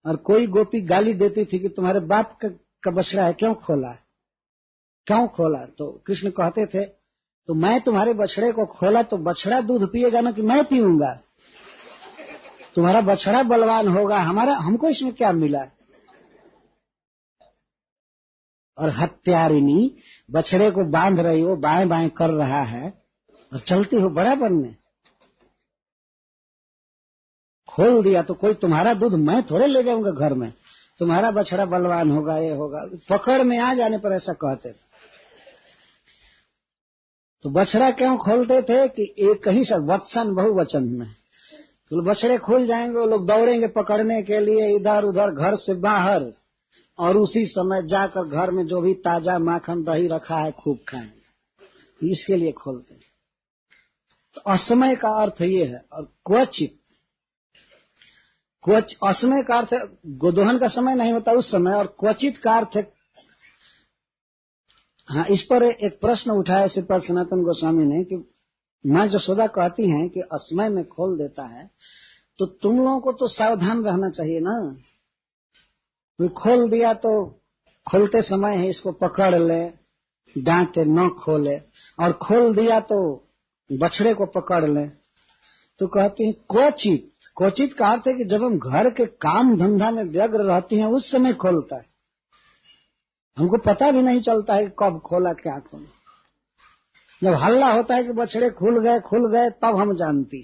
Speaker 1: और कोई गोपी गाली देती थी कि तुम्हारे बाप का बछड़ा है, क्यों खोला, क्यों खोला? तो कृष्ण कहते थे तो मैं तुम्हारे बछड़े को खोला तो बछड़ा दूध पिएगा ना कि मैं पीऊंगा? तुम्हारा बछड़ा बलवान होगा, हमको इसमें क्या मिला? और हत्यारिणी बछड़े को बांध रही हो, बाएं बाएं कर रहा है और चलती हो बराबर में, खोल दिया तो कोई तुम्हारा दूध मैं थोड़े ले जाऊंगा घर में, तुम्हारा बछड़ा बलवान होगा, ये होगा। पकड़ में आ जाने पर ऐसा कहते थे। तो बछड़ा क्यों खोलते थे कि एक ही सब वत्सन बहुवचन में, तो बछड़े खुल जाएंगे, वो लोग दौड़ेंगे पकड़ने के लिए इधर उधर घर से बाहर, और उसी समय जाकर घर में जो भी ताजा माखन दही रखा है खूब खाएंगे, इसके लिए खोलते हैं। तो असमय का अर्थ ये है। और क्वचित असमय का अर्थ गोदोहन का समय नहीं होता उस समय, और क्वचित का अर्थ है। हाँ, इस पर एक प्रश्न उठाया श्रीपाद सनातन गोस्वामी ने कि माँ जसोदा कहती हैं कि असमय में खोल देता है, तो तुम लोगों को तो सावधान रहना चाहिए ना, कोई खोल दिया तो खोलते समय है इसको पकड़ ले, डांटे न खोले, और खोल दिया तो बछड़े को पकड़ ले। तो कहती हैं क्वचित, क्वचित का अर्थ है कि जब हम घर के काम धंधा में व्यग्र रहती हैं उस समय खोलता है, हमको पता भी नहीं चलता है कि कब खोला क्या खोला। जब हल्ला होता है कि बछड़े खुल गए तब हम जानती,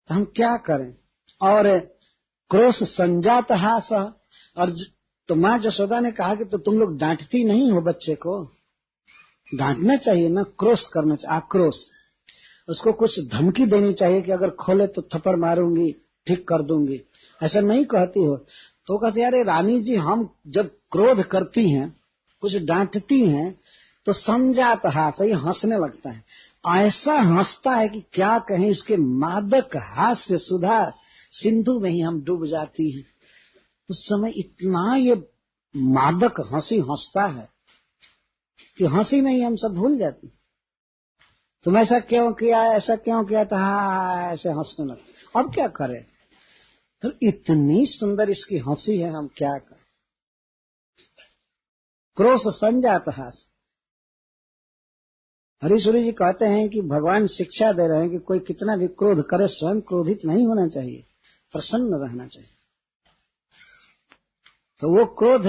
Speaker 1: तो हम क्या करें। और क्रोश संजात हास, और तो माँ जसोदा ने कहा कि तो तुम लोग डांटती नहीं हो बच्चे को, डांटना चाहिए ना, क्रोश करना चाहिए, आक्रोश, उसको कुछ धमकी देनी चाहिए कि अगर खोले तो थप्पड़ मारूंगी, ठीक कर दूंगी, ऐसा नहीं कहती हो। तो कहती अरे रानी जी, हम जब क्रोध करती हैं, कुछ डांटती हैं, तो संजात हास, ये हंसने लगता है, ऐसा हंसता है कि क्या कहें, इसके मादक हास्य सुधा सिंधु में ही हम डूब जाती हैं। उस समय इतना ये मादक हंसी हंसता है कि हंसी में ही हम सब भूल जाते। तुम ऐसा क्यों किया, ऐसा क्यों किया, था ऐसे हंसने लगता। अब क्या करें, तो इतनी सुंदर इसकी हंसी है, हम क्या करें। क्रोश संजात हास। हरीश्वरी जी कहते हैं कि भगवान शिक्षा दे रहे हैं कि कोई कितना भी क्रोध करे, स्वयं क्रोधित नहीं होना चाहिए, प्रसन्न रहना चाहिए। तो वो क्रोध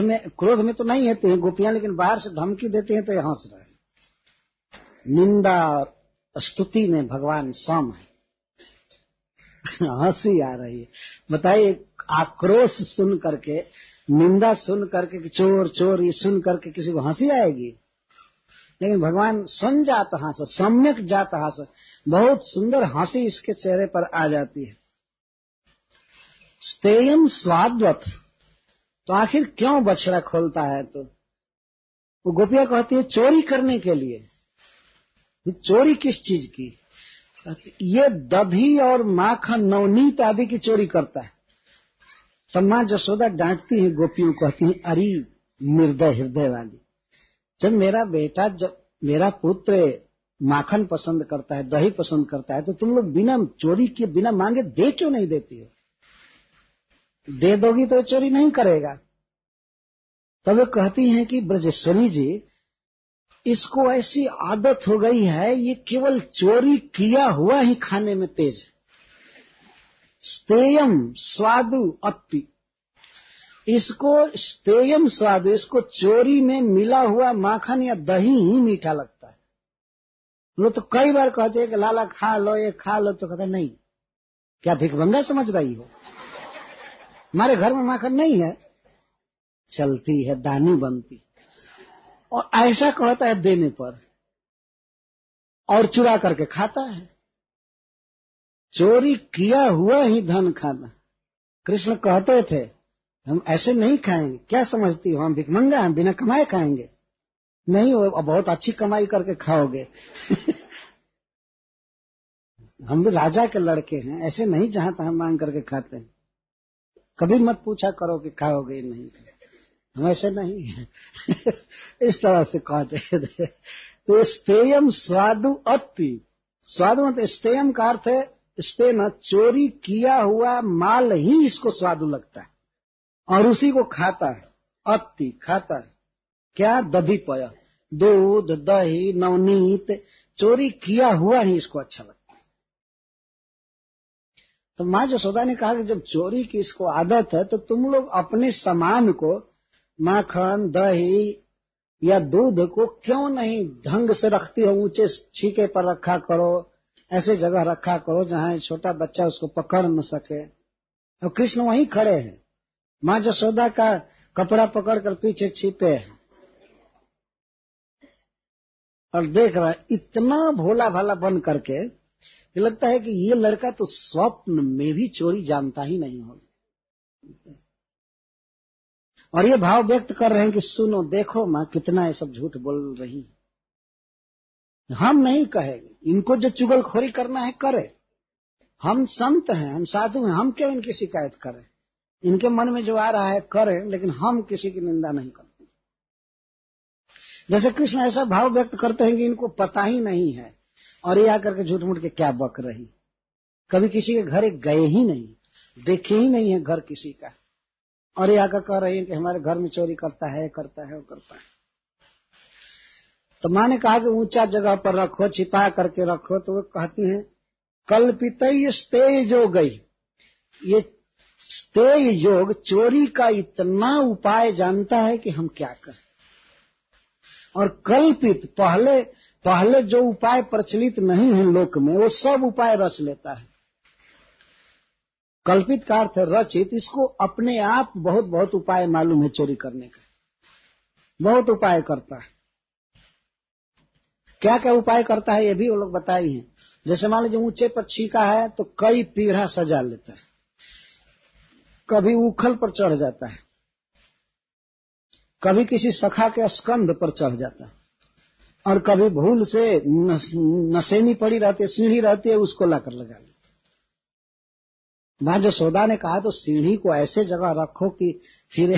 Speaker 1: में तो नहीं होती है गोपियां, लेकिन बाहर से धमकी देती हैं तो ये हंस रहे हैं। निंदा और स्तुति में भगवान सम है। हंसी आ रही है, बताइए, आक्रोश सुन करके, निंदा सुन करके कि चोर चोर, ये सुन करके किसी को हंसी आएगी? लेकिन भगवान संजात हास, सम्यक जात हास, बहुत सुंदर हंसी इसके चेहरे पर आ जाती है। स्तेयम स्वाद्वत, तो आखिर क्यों बछड़ा खोलता है? तो वो गोपियां कहती है चोरी करने के लिए। चोरी किस चीज की? ये दधी और माखन नवनीत आदि की चोरी करता है। तब माँ जसोदा डांटती है गोपियों, कहती है अरे निर्दय हृदय वाली, जब मेरा पुत्र माखन पसंद करता है, दही पसंद करता है, तो तुम लोग बिना चोरी किए, बिना मांगे दे क्यों नहीं देती हो? दे दोगी तो चोरी नहीं करेगा। तब वो कहती हैं कि ब्रजेश्वरी जी, इसको ऐसी आदत हो गई है, ये केवल चोरी किया हुआ ही खाने में तेज है। स्तेयम स्वादु अति, इसको स्तेयम स्वादु, इसको चोरी में मिला हुआ माखन या दही ही मीठा लगता है। लोग तो कई बार कहते हैं कि लाला खा लो, ये खा लो, तो कहते नहीं, क्या भिखमंगा समझ रही हो? हमारे घर में माखन नहीं है, चलती है, दानी बनती, और ऐसा कहता है देने पर, और चुरा करके खाता है। चोरी किया हुआ ही धन खाना। कृष्ण कहते थे हम ऐसे नहीं खाएंगे, क्या समझती हो, हम भिखमंगा, हम बिना कमाए खाएंगे? नहीं, वो बहुत अच्छी कमाई करके खाओगे। हम भी राजा के लड़के हैं, ऐसे नहीं जहां तहां मांग करके खाते हैं। कभी मत पूछा करो कि खाओगे नहीं, हम ऐसे नहीं हैं। इस तरह से कहते थे। तो स्तेयम स्वादु अति, स्वादु मतलब स्तेयम का अर्थ है स्ते न, चोरी किया हुआ माल ही इसको स्वादु लगता है और उसी को खाता है। अति खाता है क्या? दधी पया, दूध दही नवनीत, चोरी किया हुआ ही इसको अच्छा लगता है। तो माँ यशोदा ने कहा कि जब चोरी की इसको आदत है तो तुम लोग अपने सामान को, माखन दही या दूध को क्यों नहीं ढंग से रखती हो? ऊंचे छीके पर रखा करो, ऐसे जगह रखा करो जहां छोटा बच्चा उसको पकड़ न सके। और कृष्ण वहीं खड़े हैं, माँ यशोदा का कपड़ा पकड़कर पीछे छिपे हैं और देख रहा है, इतना भोला भाला बन करके कि लगता है कि ये लड़का तो स्वप्न में भी चोरी जानता ही नहीं होगा। और ये भाव व्यक्त कर रहे हैं कि सुनो देखो माँ कितना ये सब झूठ बोल रही है। हम नहीं कहेंगे, इनको जो चुगलखोरी करना है करे। हम संत हैं, हम साधु हैं, हम क्यों इनकी शिकायत करें? इनके मन में जो आ रहा है करें, लेकिन हम किसी की निंदा नहीं करते। जैसे कृष्ण ऐसा भाव व्यक्त करते हैं कि इनको पता ही नहीं है और ये आकर के झूठ मूठ के क्या बक रही। कभी किसी के घर गए ही नहीं, देखे ही नहीं है घर किसी का, और ये आकर कह रही है कि हमारे घर में चोरी करता है, करता है, वो करता है। तो माँ ने कहा कि ऊंचा जगह पर रखो, छिपा करके रखो। तो वो कहती हैं कल्पितय स्तेय योग, ये स्तेय योग चोरी का इतना उपाय जानता है कि हम क्या करें। और कल्पित पहले जो उपाय प्रचलित नहीं है लोक में, वो सब उपाय रच लेता है। कल्पित का अर्थ है रचित। इसको अपने आप बहुत बहुत उपाय मालूम है चोरी करने का, बहुत उपाय करता है। क्या क्या उपाय करता है ये भी वो लोग बताए हैं। जैसे मान लीजिए ऊंचे पर छीका है तो कई पीढ़ा सजा लेता है, कभी उखल पर चढ़ जाता है, कभी किसी सखा के स्कंध पर चढ़ जाता है, और कभी भूल से नसेनी पड़ी रहती है, सीढ़ी रहती है, उसको लाकर लगा लेता है। माँ यशोदा ने कहा तो सीढ़ी को ऐसे जगह रखो कि फिर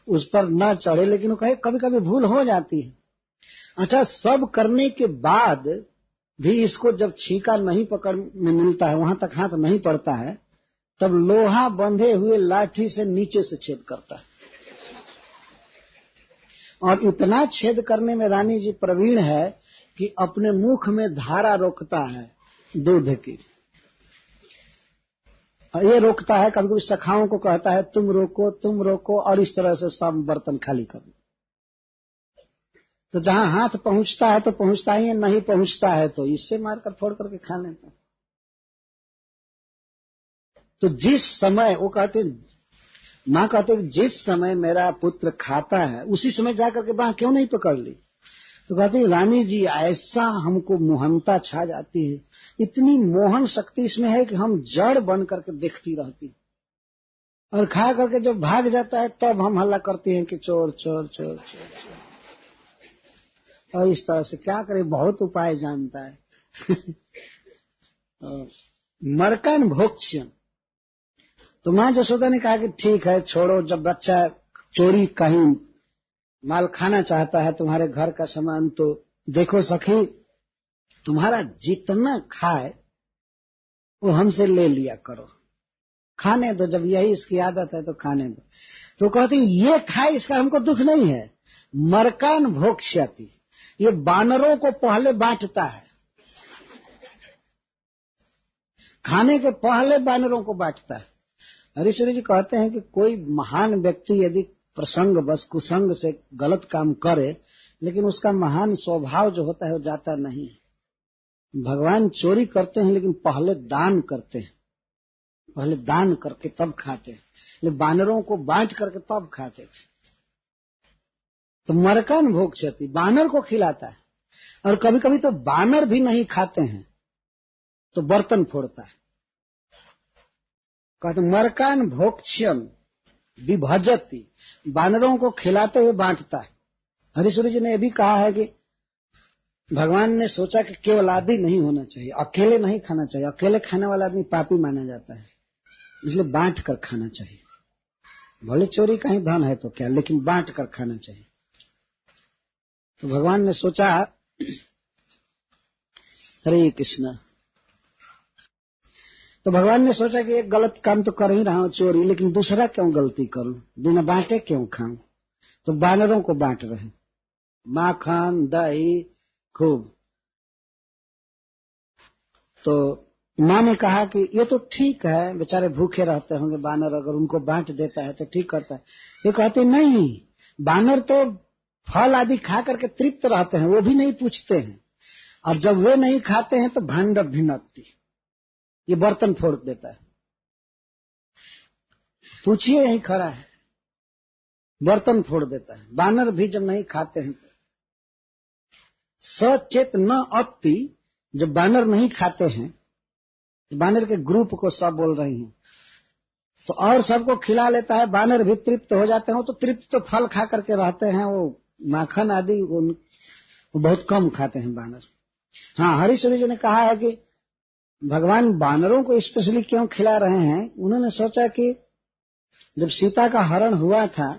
Speaker 1: उस पर न चढ़े, लेकिन वो कहे कभी कभी भूल हो जाती है। अच्छा, सब करने के बाद भी इसको जब छीका नहीं पकड़ में मिलता है, वहां तक हाथ नहीं पड़ता है, तब लोहा बंधे हुए लाठी से नीचे से छेद करता है। और इतना छेद करने में रानी जी प्रवीण है कि अपने मुख में धारा रोकता है दूध की। और ये रोकता है, कभी कभी सखाओं को कहता है तुम रोको, और इस तरह से सब बर्तन खाली कर। तो जहां हाथ पहुंचता है तो पहुंचता ही है, नहीं पहुंचता है तो इससे मारकर फोड़ करके खा लेता है। तो जिस समय वो कहते, माँ कहते जिस समय मेरा पुत्र खाता है उसी समय जाकर के बाह क्यों नहीं पकड़ ली। तो कहते रानी जी ऐसा हमको मोहनता छा जाती है, इतनी मोहन शक्ति इसमें है कि हम जड़ बन करके देखती रहती, और खा करके जब भाग जाता है तब हम हल्ला करती हैं कि चोर चोर चोर चोर चोर। और इस तरह से क्या करे, बहुत उपाय जानता है। मरकन भोक्ष्यम। तो माँ यशोदा ने कहा कि ठीक है छोड़ो, जब बच्चा चोरी कहीं माल खाना चाहता है तुम्हारे घर का सामान, तो देखो सखी तुम्हारा जितना खाए वो हमसे ले लिया करो, खाने दो, जब यही इसकी आदत है तो खाने दो। तो कहती ये खाए इसका हमको दुख नहीं है। मरकान भोक्ष्यति, ये बानरों को पहले बांटता है, खाने के पहले बानरों को बांटता है। हरीश्वरी जी कहते हैं कि कोई महान व्यक्ति यदि प्रसंग बस कुसंग से गलत काम करे, लेकिन उसका महान स्वभाव जो होता है वो जाता नहीं। भगवान चोरी करते हैं लेकिन पहले दान करते हैं, पहले दान करके तब खाते हैं, लेकिन बानरों को बांट करके तब खाते थे। तो मरकन भोक्ष्यति, बानर को खिलाता है। और कभी कभी तो बानर भी नहीं खाते हैं तो बर्तन फोड़ता है। कहते मरकान भोक्ष्यम विभजति, बानरों को खिलाते हुए बांटता है। हरीश्वरी जी ने यह भी कहा है कि भगवान ने सोचा कि केवल आदि नहीं होना चाहिए, अकेले नहीं खाना चाहिए। अकेले खाने वाला आदमी पापी माना जाता है, इसलिए बांट कर खाना चाहिए। भले चोरी का ही धन है तो क्या, लेकिन बांट कर खाना चाहिए। तो भगवान ने सोचा, हरे कृष्ण, तो भगवान ने सोचा कि एक गलत काम तो कर ही रहा हूं, चोरी, लेकिन दूसरा क्यों गलती करूं, बिना बांटे क्यों खाऊं। तो बानरों को बांट रहे, माखन दही खूब। तो माँ ने कहा कि ये तो ठीक है, बेचारे भूखे रहते होंगे बानर, अगर उनको बांट देता है तो ठीक करता है। ये कहते नहीं, बानर तो फल आदि खा करके तृप्त रहते हैं, वो भी नहीं पूछते हैं, और जब वे नहीं खाते हैं तो भांड भिन्नति, ये बर्तन फोड़ देता है। पूछिए, यही खड़ा है, बर्तन फोड़ देता है। बानर भी जब नहीं खाते हैं, सचेत न अति, जब बानर नहीं खाते हैं, बानर के ग्रुप को सब बोल रही हैं, तो और सबको खिला लेता है, बानर भी तृप्त हो जाते हैं। तो तृप्त तो फल खा करके रहते हैं, वो माखन आदि वो बहुत कम खाते हैं बानर। हाँ, हरीश्वरी जी ने कहा है कि भगवान बानरों को स्पेशली क्यों खिला रहे हैं। उन्होंने सोचा कि जब सीता का हरण हुआ था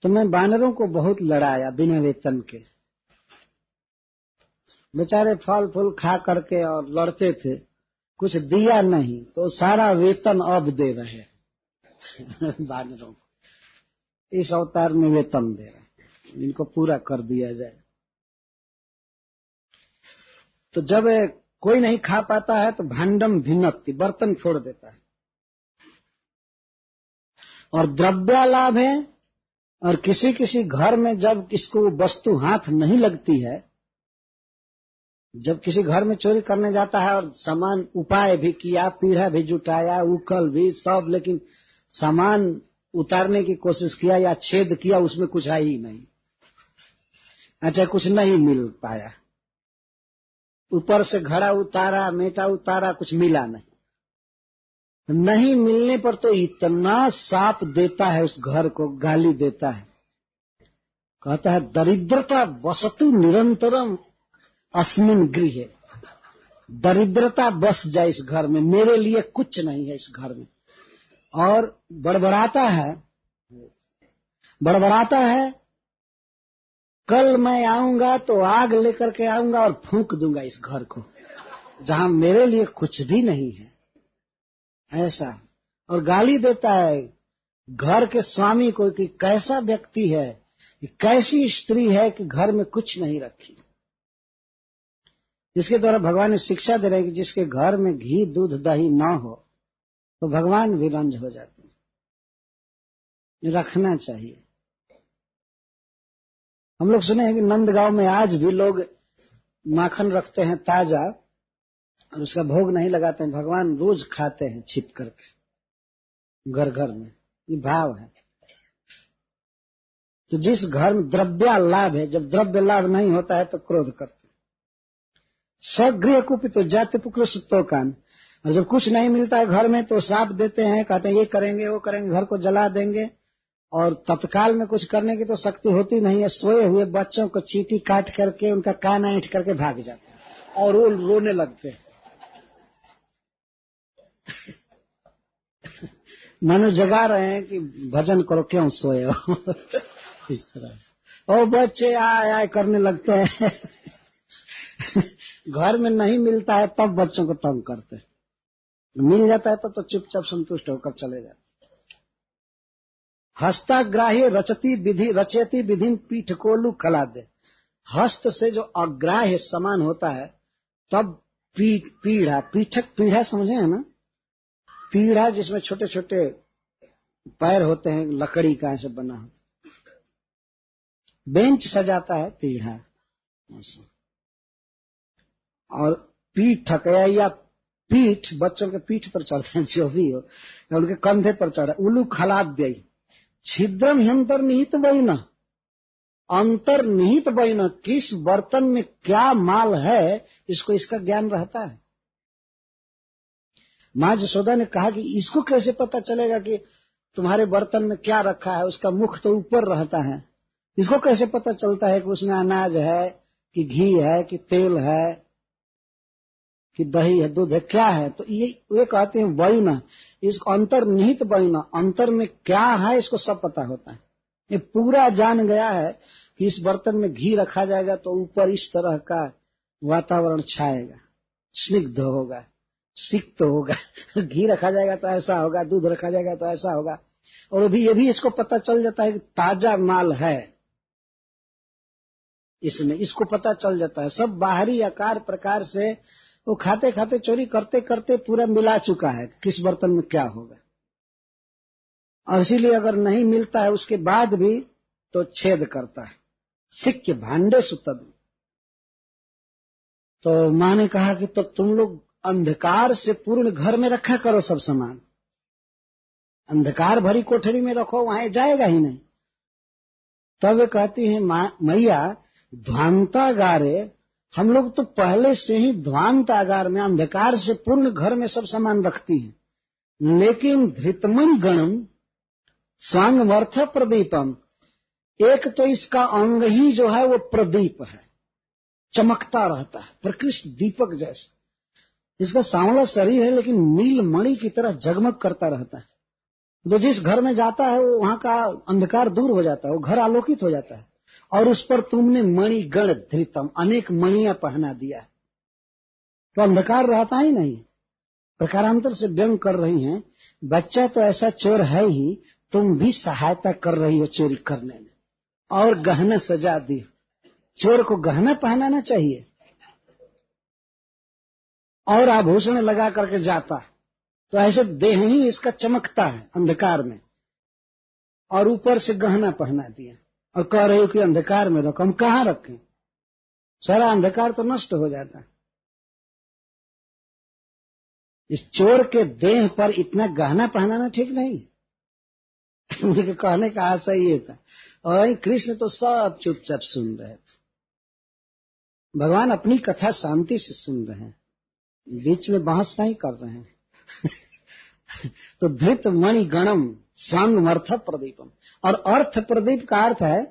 Speaker 1: तो मैं बानरों को बहुत लड़ाया बिना वेतन के, बेचारे फल फूल खा करके और लड़ते थे, कुछ दिया नहीं, तो सारा वेतन अब दे रहे बानरों को, इस अवतार में वेतन दे रहे, इनको पूरा कर दिया जाए। तो जब कोई नहीं खा पाता है तो भांडम भिन्नति, बर्तन फोड़ देता है। और द्रव्यालाभ है, और किसी किसी घर में जब किसको वस्तु हाथ नहीं लगती है, जब किसी घर में चोरी करने जाता है और सामान उपाय भी किया, पीढ़ा भी जुटाया, उकल भी सब, लेकिन सामान उतारने की कोशिश किया या छेद किया, उसमें कुछ है ही नहीं, अच्छा कुछ नहीं मिल पाया, ऊपर से घड़ा उतारा, मेटा उतारा, कुछ मिला नहीं। नहीं मिलने पर तो इतना साप देता है उस घर को, गाली देता है, कहता है दरिद्रता वसतु निरंतरम अस्मिन गृहे, दरिद्रता बस जाए इस घर में, मेरे लिए कुछ नहीं है इस घर में। और बड़बड़ाता है, कल मैं आऊंगा तो आग लेकर के आऊंगा और फूंक दूंगा इस घर को, जहां मेरे लिए कुछ भी नहीं है, ऐसा। और गाली देता है घर के स्वामी को कि कैसा व्यक्ति है, कैसी स्त्री है कि घर में कुछ नहीं रखी। जिसके द्वारा भगवान ने शिक्षा दे रहे हैं कि जिसके घर में घी दूध दही न हो तो भगवान भी रंज हो जाते हैं, रखना चाहिए। हम लोग सुने हैं कि नंदगांव में आज भी लोग माखन रखते हैं ताजा और उसका भोग नहीं लगाते हैं, भगवान रोज खाते हैं छिप करके घर घर में, ये भाव है। तो जिस घर में द्रव्य लाभ है, जब द्रव्य लाभ नहीं होता है तो क्रोध करते, सगृह कुपित तो जाति पुत्र सुतो कान, और जब कुछ नहीं मिलता है घर में तो साप देते हैं, कहते हैं ये करेंगे वो करेंगे, घर को जला देंगे, और तत्काल में कुछ करने की तो शक्ति होती नहीं है। सोए हुए बच्चों को चींटी काट करके उनका कान ऐंठ करके भाग जाते हैं और वो रोने लगते हैं मानो जगा रहे हैं कि भजन करो, क्यों सोए हो इस तरह से। और बच्चे आए आए करने लगते हैं घर में नहीं मिलता है तब बच्चों को तंग करते हैं, मिल जाता है तो चुपचाप संतुष्ट होकर चले जाते। हस्ताग्राह्य रचयति विधि पीठ कोलू खला दे, हस्त से जो अग्राह्य समान होता है तब पीढ़ा, पीढ़ा समझे है ना, पीढ़ा जिसमें छोटे छोटे पैर होते हैं, लकड़ी का ऐसे बना होता, बेंच सजाता है पीढ़ा। और पीठ या पीठ बच्चों के पीठ पर चढ़ते हैं, जो भी हो, या उनके कंधे पर चढ़ा। उलू खलाद दे, छिद्रम अंतर्निहित बहिना, अंतर्निहित बहिना, किस बर्तन में क्या माल है इसको इसका ज्ञान रहता है। माँ यशोदा ने कहा कि इसको कैसे पता चलेगा कि तुम्हारे बर्तन में क्या रखा है, उसका मुख तो ऊपर रहता है, इसको कैसे पता चलता है कि उसमें अनाज है कि घी है कि तेल है कि दही है, दूध है, क्या है? तो ये कहते हैं वयुना, इसको अंतर्निहित वयुना, अंतर में क्या है इसको सब पता होता है। ये पूरा जान गया है कि इस बर्तन में घी रखा जाएगा तो ऊपर इस तरह का वातावरण छाएगा, स्निग्ध होगा, सिक्त होगा। घी रखा जाएगा तो ऐसा होगा, दूध रखा जाएगा तो ऐसा होगा। और अभी ये भी इसको पता चल जाता है कि ताजा माल है इसमें, इसको पता चल जाता है। सब बाहरी आकार प्रकार से वो खाते खाते चोरी करते करते पूरा मिला चुका है किस बर्तन में क्या होगा। और इसीलिए अगर नहीं मिलता है उसके बाद भी तो छेद करता है। सिक्के भांडे सुतद। तो माँ ने कहा कि तो तुम लोग अंधकार से पूर्ण घर में रखा करो सब सामान, अंधकार भरी कोठरी में रखो, वहां जाएगा ही नहीं। तब वे कहती हैं मैया ध्वांतागारे, हम लोग तो पहले से ही ध्वांतागार में अंधकार से पूर्ण घर में सब सामान रखती हैं, लेकिन धृतमणि गणम स्वांगमर्थ प्रदीपम, एक तो इसका अंग ही जो है वो प्रदीप है, चमकता रहता है प्रकृष्ट दीपक जैसे। इसका सांवला शरीर है लेकिन नील मणि की तरह जगमग करता रहता है। तो जिस घर में जाता है वो वहां का अंधकार दूर हो जाता है, वो घर आलोकित हो जाता है। और उस पर तुमने मणि गण धृतम, अनेक मणियां पहना दिया है तो अंधकार रहता ही नहीं। प्रकारांतर से व्यंग कर रही हैं, बच्चा तो ऐसा चोर है ही, तुम भी सहायता कर रही हो चोरी करने में, और गहना सजा दी। चोर को गहना पहनाना चाहिए और आभूषण लगा करके जाता है, तो ऐसे देह ही इसका चमकता है अंधकार में, और ऊपर से गहना पहना दिया और कह रहे हो कि अंधकार में रखो। हम कहाँ रखें, सारा अंधकार तो नष्ट हो जाता है। इस चोर के देह पर इतना गहना पहनाना ठीक नहीं। उनके कहने का आशय ये था। और कृष्ण तो सब चुपचाप सुन रहे थे। भगवान अपनी कथा शांति से सुन रहे हैं, बीच में बहस नहीं कर रहे हैं। तो धृत मणि गणम स्वांगमर्थ प्रदीपम, और अर्थ प्रदीप का अर्थ है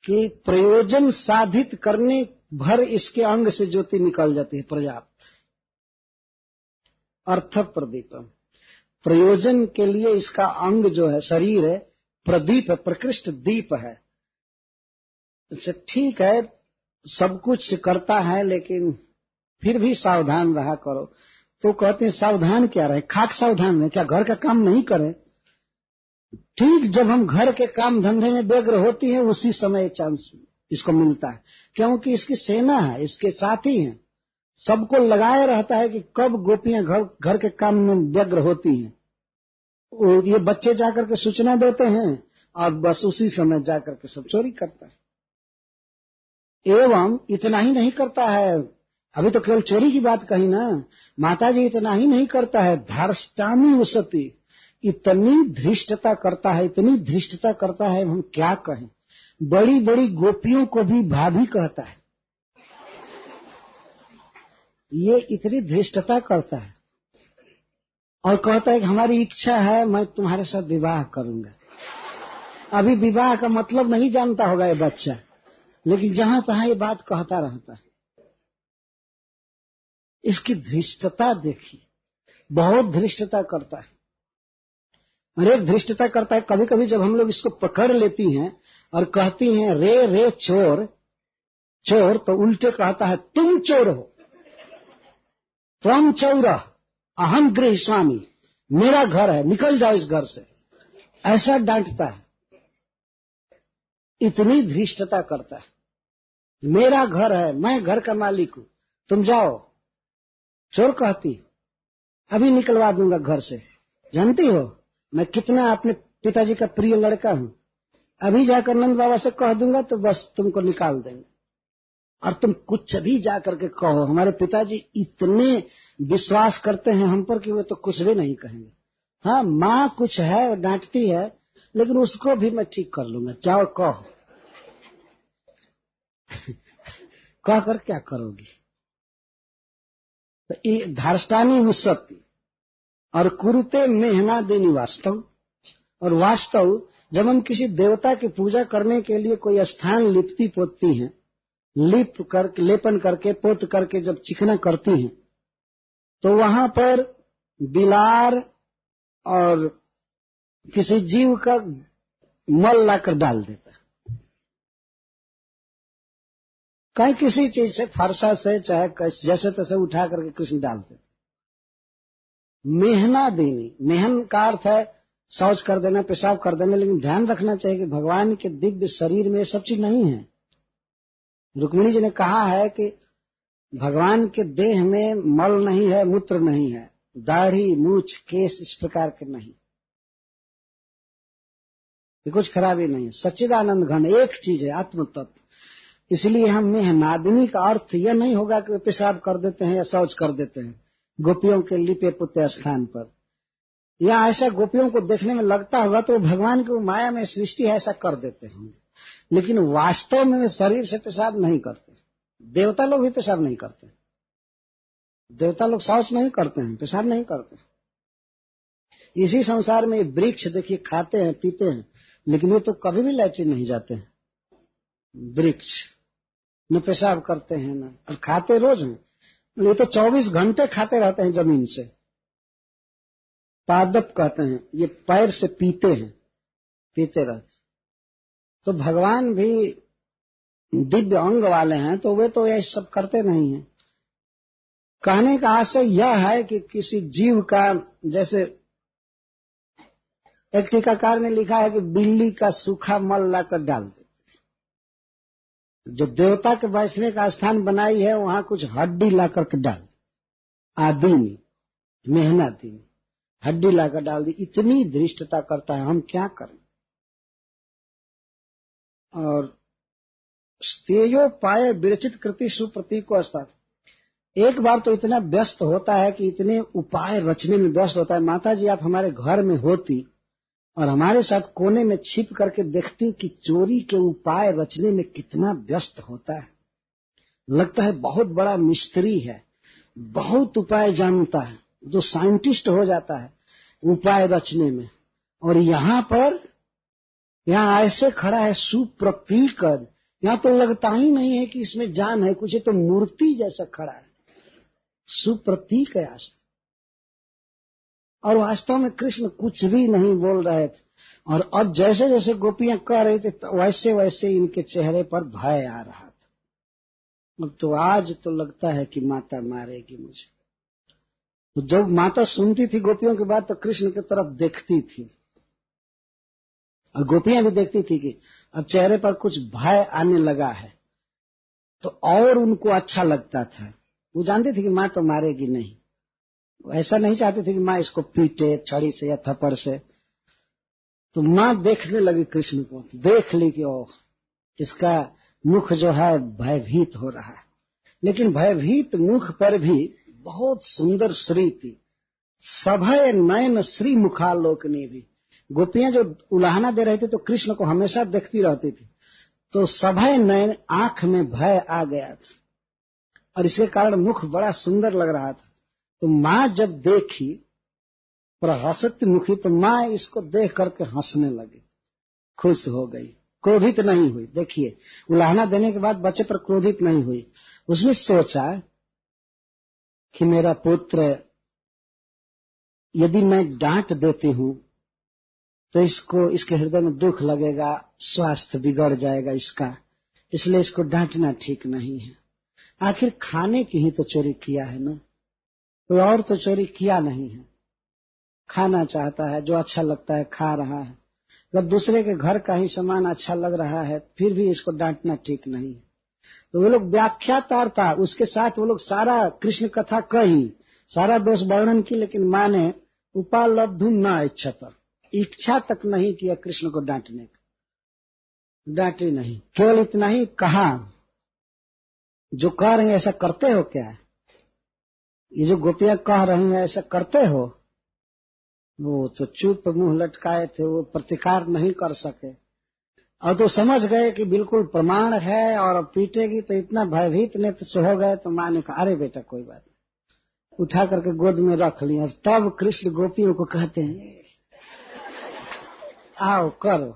Speaker 1: कि प्रयोजन साधित करने भर इसके अंग से ज्योति निकल जाती है पर्याप्त। अर्थ प्रदीपम, प्रयोजन के लिए इसका अंग जो है, शरीर है, प्रदीप है, प्रकृष्ट दीप है। अच्छा ठीक है, सब कुछ करता है लेकिन फिर भी सावधान रहा करो। तो कहते हैं सावधान क्या रहे, खाक सावधान है क्या, घर का काम नहीं करे। ठीक जब हम घर के काम धंधे में व्यग्र होती है उसी समय चांस इसको मिलता है, क्योंकि इसकी सेना है, इसके साथी हैं, सबको लगाए रहता है कि कब गोपियां घर के काम में व्यग्र होती हैं। ये बच्चे जाकर के सूचना देते हैं और बस उसी समय जाकर के सब चोरी करता है। एवं इतना ही नहीं करता है, अभी तो केवल चोरी की बात कही ना, माता जी इतना ही नहीं करता है, धार्ष्टामी उसती, इतनी धृष्टता करता है, इतनी धृष्टता करता है हम क्या कहें। बड़ी बड़ी गोपियों को भी भाभी कहता है, ये इतनी धृष्टता करता है। और कहता है कि हमारी इच्छा है मैं तुम्हारे साथ विवाह करूंगा। अभी विवाह का मतलब नहीं जानता होगा ये बच्चा, लेकिन जहां तहां ये बात कहता रहता है। इसकी धृष्टता देखिए, बहुत धृष्टता करता है। और एक धृष्टता करता है, कभी कभी जब हम लोग इसको पकड़ लेती हैं और कहती हैं रे रे चोर चोर, तो उल्टे कहता है तुम चोर हो, तुम चौर, अहम गृह स्वामी, मेरा घर है, निकल जाओ इस घर से, ऐसा डांटता है। इतनी धृष्टता करता है, मेरा घर है, मैं घर का मालिक हूं, तुम जाओ। चोर कहती अभी निकलवा दूंगा घर से, जानती हो मैं कितना अपने पिताजी का प्रिय लड़का हूं, अभी जाकर नंद बाबा से कह दूंगा तो बस तुमको निकाल देंगे। और तुम कुछ भी जाकर के कहो, हमारे पिताजी इतने विश्वास करते हैं हम पर कि वो तो कुछ भी नहीं कहेंगे। हाँ माँ कुछ है, डांटती है, लेकिन उसको भी मैं ठीक कर लूंगा, जाओ कहो। कह कर क्या करोगी। तो ये धार्ष्टानी उसती और कुरुते मेहना देनी वास्तव। और वास्तव जब हम किसी देवता की पूजा करने के लिए कोई स्थान लिपति पोतती हैं, लेपन करके पोत करके जब चिकना करती हैं तो वहां पर बिलार और किसी जीव का मल लाकर डाल देता है। कहीं किसी चीज से, फरसा से, चाहे जैसे तैसे उठा करके कृष्ण डाल देते। मेहना देनी, मेहन का अर्थ है शौच कर देना, पेशाब कर देना, लेकिन ध्यान रखना चाहिए कि भगवान के दिव्य शरीर में ये सब चीज नहीं है। रुक्मिणी जी ने कहा है कि भगवान के देह में मल नहीं है, मूत्र नहीं है, दाढ़ी मूछ केस इस प्रकार के नहीं, ये कुछ खराबी नहीं है। सच्चिदानंद घन एक चीज है, आत्म तत्व। इसलिए हम मेहनादिनी का अर्थ यह नहीं होगा कि वे पेशाब कर देते हैं या शौच कर देते हैं गोपियों के लिपे पुते स्थान पर, या ऐसा गोपियों को देखने में लगता होगा तो भगवान की माया में सृष्टि है ऐसा कर देते होंगे, लेकिन वास्तव में वे शरीर से पेशाब नहीं करते। देवता लोग भी पेशाब नहीं करते, देवता लोग शौच नहीं करते हैं, पेशाब नहीं करते। इसी संसार में वृक्ष देखिए खाते हैं पीते हैं, लेकिन ये तो कभी भी लैट्रिन नहीं जाते हैं। वृक्ष न पेशाब करते हैं न, और खाते रोज हैं। ये तो 24 घंटे खाते रहते हैं जमीन से। पादप कहते हैं, ये पैर से पीते हैं, पीते रहते। तो भगवान भी दिव्य अंग वाले हैं, तो वे तो ये सब करते नहीं हैं। कहने का आशय यह है कि किसी जीव का, जैसे एक टीकाकार ने लिखा है कि बिल्ली का सूखा मल लाकर डाल देते। जो देवता के बैठने का स्थान बनाई है वहां कुछ हड्डी ला करके डाल, आदि में मेहनती में हड्डी लाकर डाल दी। इतनी धृष्टता करता है, हम क्या करें। और स्तेयो पाए विरचित कृति सुप्रतीक को अस्ताद, एक बार तो इतना व्यस्त होता है कि इतने उपाय रचने में व्यस्त होता है। माता जी आप हमारे घर में होती और हमारे साथ कोने में छिप करके देखती कि चोरी के उपाय रचने में कितना व्यस्त होता है। लगता है बहुत बड़ा मिस्त्री है, बहुत उपाय जानता है, जो साइंटिस्ट हो जाता है उपाय रचने में। और यहाँ पर, यहाँ ऐसे खड़ा है सुप्रतीक, यहाँ तो लगता ही नहीं है कि इसमें जान है कुछ, तो मूर्ति जैसा खड़ा है, सुप्रतीक है आज। और वास्तव में कृष्ण कुछ भी नहीं बोल रहे थे। और अब जैसे जैसे गोपियां कह रही थी वैसे वैसे इनके चेहरे पर भय आ रहा था। अब तो आज तो लगता है कि माता मारेगी मुझे। तो जब माता सुनती थी गोपियों की बात तो कृष्ण की तरफ देखती थी, और गोपियां भी देखती थी कि अब चेहरे पर कुछ भय आने लगा है, तो और उनको अच्छा लगता था। वो जानती थी कि माँ तो मारेगी नहीं, ऐसा नहीं चाहती थी कि माँ इसको पीटे छड़ी से या थप्पड़ से। तो माँ देखने लगी कृष्ण को, देख ली कि ओह इसका मुख जो है भयभीत हो रहा है। लेकिन भयभीत मुख पर भी बहुत सुंदर श्री थी। सभय नयन श्री मुखालोकनी भी, गोपियां जो उलाहना दे रही थी तो कृष्ण को हमेशा देखती रहती थी, तो सभय नयन आंख में भय आ गया था और इसके कारण मुख बड़ा सुंदर लग रहा था। तो माँ जब देखी प्रहसित मुखी, तो माँ इसको देख करके हंसने लगी, खुश हो गई, क्रोधित नहीं हुई। देखिए उलाहना देने के बाद बच्चे पर क्रोधित नहीं हुई। उसने सोचा कि मेरा पुत्र, यदि मैं डांट देती हूं तो इसके हृदय में दुख लगेगा, स्वास्थ्य बिगड़ जाएगा इसका, इसलिए इसको डांटना ठीक नहीं है। आखिर खाने की ही तो चोरी किया है ना, कोई और तो चोरी किया नहीं है। खाना चाहता है, जो अच्छा लगता है खा रहा है। अगर दूसरे के घर का ही सामान अच्छा लग रहा है फिर भी इसको डांटना ठीक नहीं है। तो वो लोग व्याख्यातार था, उसके साथ वो लोग सारा कृष्ण कथा कही, सारा दोष वर्णन की, लेकिन माँ ने उपालब्धु न इच्छा, इच्छा तक नहीं किया कृष्ण को डांटने का, डांटी नहीं। केवल इतना ही कहा, जो कह रहे हैं ऐसा करते हो क्या, ये जो गोपियां कह रही हैं ऐसा करते हो। वो तो चुप मुंह लटकाए थे, वो प्रतिकार नहीं कर सके। और तो समझ गए कि बिल्कुल प्रमाण है और पीटेगी, तो इतना भयभीत नेत्र से हो गए। तो माँ ने कहा अरे बेटा कोई बात नहीं, उठा करके गोद में रख लिया। और तब कृष्ण गोपियों को कहते हैं आओ करो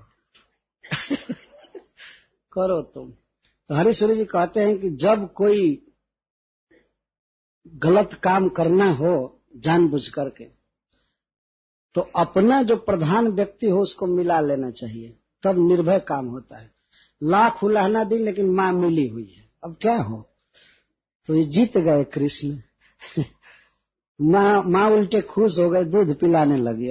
Speaker 1: करो तुम। तो हरीश्वरी जी कहते हैं कि जब कोई गलत काम करना हो जानबूझ करके, तो अपना जो प्रधान व्यक्ति हो उसको मिला लेना चाहिए, तब निर्भय काम होता है। लाख उलाहना दी लेकिन माँ मिली हुई है, अब क्या हो। तो ये जीत गए कृष्ण। माँ उल्टे खुश हो गए, दूध पिलाने लगी।